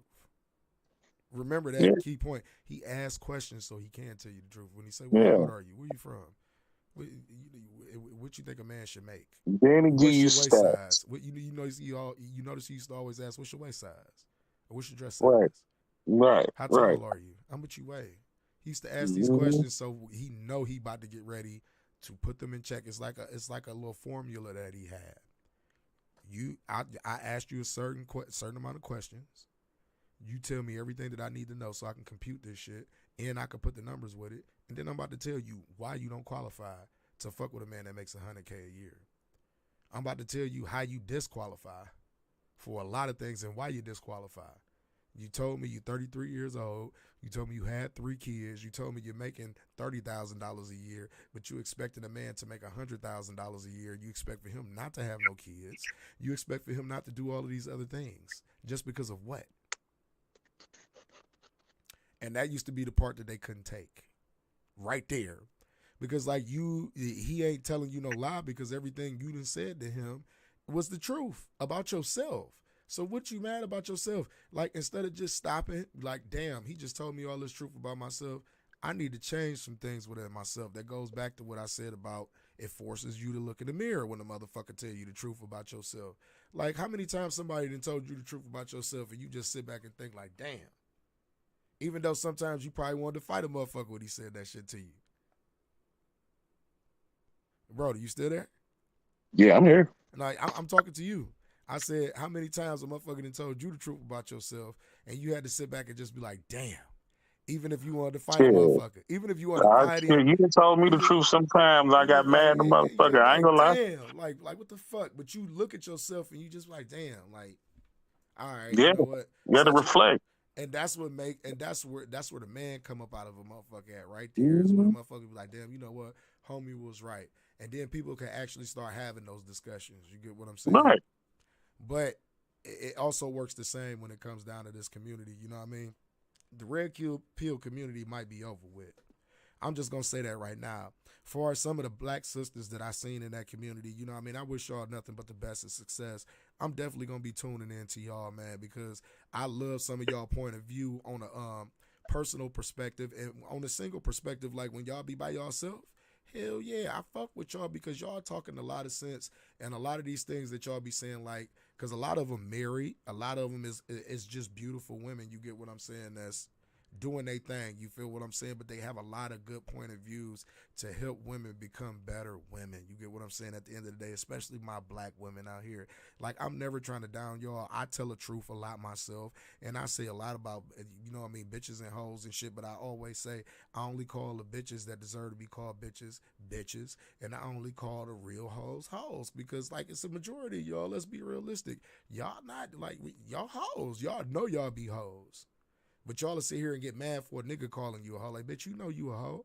Remember Yeah, that key point. He asked questions so he can tell you the truth. When he say, "Well, how yeah. old are you? Where you from? What you think a man should make? Then he give What's you your waist stats. size? You notice he used to always ask, "What's your waist size? Or what's your dress Right, size? right, How right. tall are you? How much you weigh?" He used to ask these Hmm. questions so he know he about to get ready to put them in check. It's like a little formula that he had. I asked you a certain amount of questions. You tell me everything that I need to know so I can compute this shit, and I can put the numbers with it. And then I'm about to tell you why you don't qualify to fuck with a man that makes $100K a year. I'm about to tell you how you disqualify for a lot of things and why you disqualify. You told me you're 33 years old. You told me you had 3 kids. You told me you're making $30,000 a year, but you expected a man to make $100,000 a year. You expect for him not to have no kids. You expect for him not to do all of these other things. Just because of what? And that used to be the part that they couldn't take. Right there. Because like he ain't telling you no lie, because everything you done said to him was the truth about yourself. So what you mad about yourself? Like, instead of just stopping, like, damn, he just told me all this truth about myself. I need to change some things within myself. That goes back to what I said about it forces you to look in the mirror when the motherfucker tell you the truth about yourself. Like, how many times somebody done told you the truth about yourself and you just sit back and think like, damn. Even though sometimes you probably wanted to fight a motherfucker when he said that shit to you. Bro, you still there? Yeah, I'm here. And like, I'm talking to you. I said, how many times a motherfucker done told you the truth about yourself and you had to sit back and just be like, damn. Even if you wanted to fight a Shit. motherfucker. Even if you wanted to fight him. You done told me the You just, truth sometimes. I you got just like, mad at the you motherfucker. just I ain't like, gonna lie. damn. Like what the fuck? But you look at yourself and you just like, damn. Like, all right, you Yeah, know what? you got to reflect. And that's what that's where the man come up out of a motherfucker at right there. Is where the Hmm. motherfucker be like, damn, you know what? Homie was right. And then people can actually start having those discussions. You get what I'm saying? Right. But it also works the same when it comes down to this community. You know what I mean? The red pill community might be over with. I'm just gonna say that right now. For some of the black sisters that I seen in that community, you know what I mean? I wish y'all nothing but the best of success. I'm definitely gonna be tuning in to y'all, man, because I love some of y'all point of view on a personal perspective and on a single perspective, like when y'all be by yourself. Hell yeah, I fuck with y'all because y'all talking a lot of sense, and a lot of these things that y'all be saying, like, because a lot of them married, a lot of them is just beautiful women. You get what I'm saying? That's doing their thing. You feel what I'm saying? But they have a lot of good point of views to help women become better women. You get what I'm saying? At the end of the day, especially my black women out here. Like, I'm never trying to down y'all. I tell the truth a lot myself, and I say a lot about, you know what I mean, bitches and hoes and shit, but I always say I only call the bitches that deserve to be called bitches, bitches, and I only call the real hoes, hoes, because, like, it's a majority, y'all. Let's be realistic. Y'all not, like, y'all hoes. Y'all know y'all be hoes. But y'all will sit here and get mad for a nigga calling you a hoe. Like, bitch, you know you a hoe.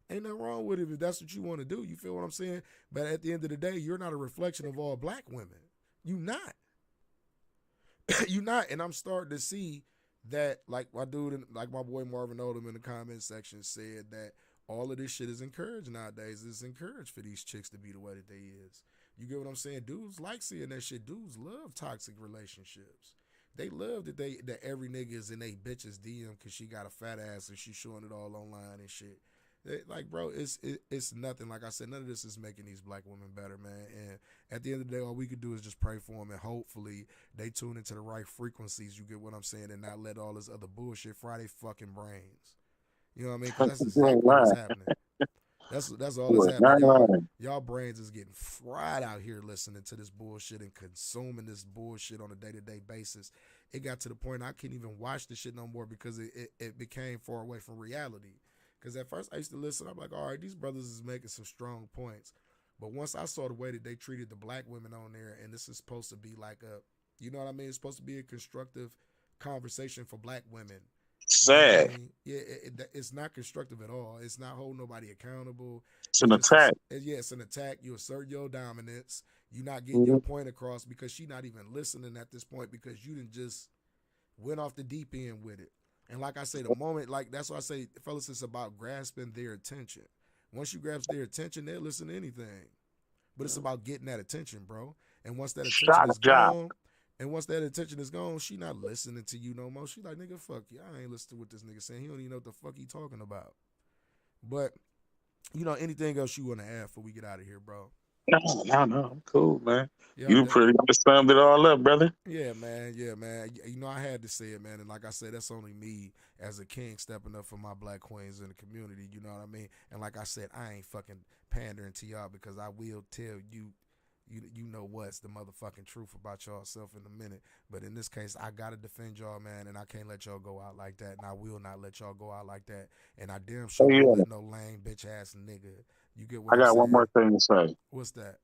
Ain't nothing wrong with it if that's what you want to do. You feel what I'm saying? But at the end of the day, you're not a reflection of all black women. You not. You not. And I'm starting to see that, like my dude, like my boy Marvin Odom in the comment section said, that all of this shit is encouraged nowadays. It's encouraged for these chicks to be the way that they is. You get what I'm saying? Dudes like seeing that shit. Dudes love toxic relationships. They love that every nigga is in they bitch's DM because she got a fat ass and she's showing it all online and shit. Like, bro, it's nothing. Like I said, none of this is making these black women better, man. And at the end of the day, all we can do is just pray for them, and hopefully they tune into the right frequencies. You get what I'm saying? And not let all this other bullshit fry their fucking brains. You know what I mean? Because that's You ain't exactly what's lying. happening. That's all that's What, happening. 99? Y'all brains is getting fried out here listening to this bullshit and consuming this bullshit on a day-to-day basis. It got to the point I can't even watch the shit no more because it became far away from reality. Because at first I used to listen, I'm like, all right, these brothers is making some strong points. But once I saw the way that they treated the black women on there, and this is supposed to be like a, you know what I mean? It's supposed to be a constructive conversation for black women. You know what I Sad. mean? Yeah, it's not constructive at all. It's not holding nobody accountable. It's It's an just, attack. yeah, it's an attack. You assert your dominance. You're not getting Mm-hmm. your point across because she not even listening at this point because you didn't just went off the deep end with it. And like I say, the moment, like that's why I say, fellas, it's about grasping their attention. Once you grasp their attention, they'll listen to anything. But it's about getting that attention, bro. And once that attention Shot is job. gone, she not listening to you no more. She like, nigga, fuck you. I ain't listening to what this nigga saying. He don't even know what the fuck he talking about. But, anything else you want to add before we get out of here, bro? No. I'm cool, man. Yeah, You pretty much summed it all up, brother. yeah, man. I had to say it, man. And like I said, that's only me as a king stepping up for my black queens in the community. You know what I mean? And like I said, I ain't fucking pandering to y'all because I will tell you, you know what's the motherfucking truth about y'all self in a minute. But in this case, I gotta defend y'all, man, and I can't let y'all go out like that, and I will not let y'all go out like that. And I damn sure Oh, yeah. won't let no lame bitch ass nigga. You get what I I'm got saying? one more thing to say. What's that?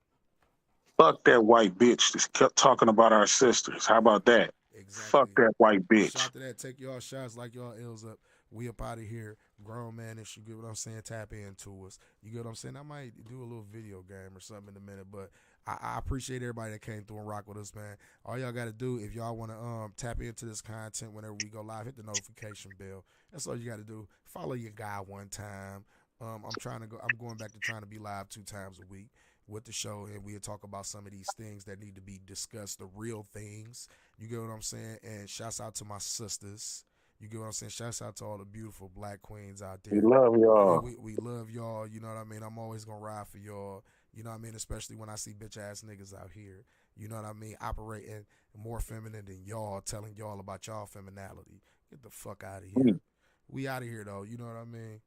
Fuck that white bitch that kept talking about our sisters. How about that? Exactly. Fuck that white bitch. Shout to that. Take y'all shots like y'all L's up. We up out of here. Grown man, if you get what I'm saying, tap into us. You get what I'm saying? I might do a little video game or something in a minute, but I appreciate everybody that came through and rock with us, man. All y'all got to do, if y'all want to tap into this content whenever we go live, hit the notification bell. That's all you got to do. Follow your guy one time. I'm going back to trying to be live 2 times a week with the show, and we'll talk about some of these things that need to be discussed, the real things. You get what I'm saying? And shouts out to my sisters. You get what I'm saying? Shouts out to all the beautiful black queens out there. We love y'all. We love y'all. You know what I mean? I'm always going to ride for y'all. You know what I mean? Especially when I see bitch ass niggas out here. You know what I mean? Operating more feminine than y'all, telling y'all about y'all femininity. Get the fuck out of here. We out of here, though. You know what I mean?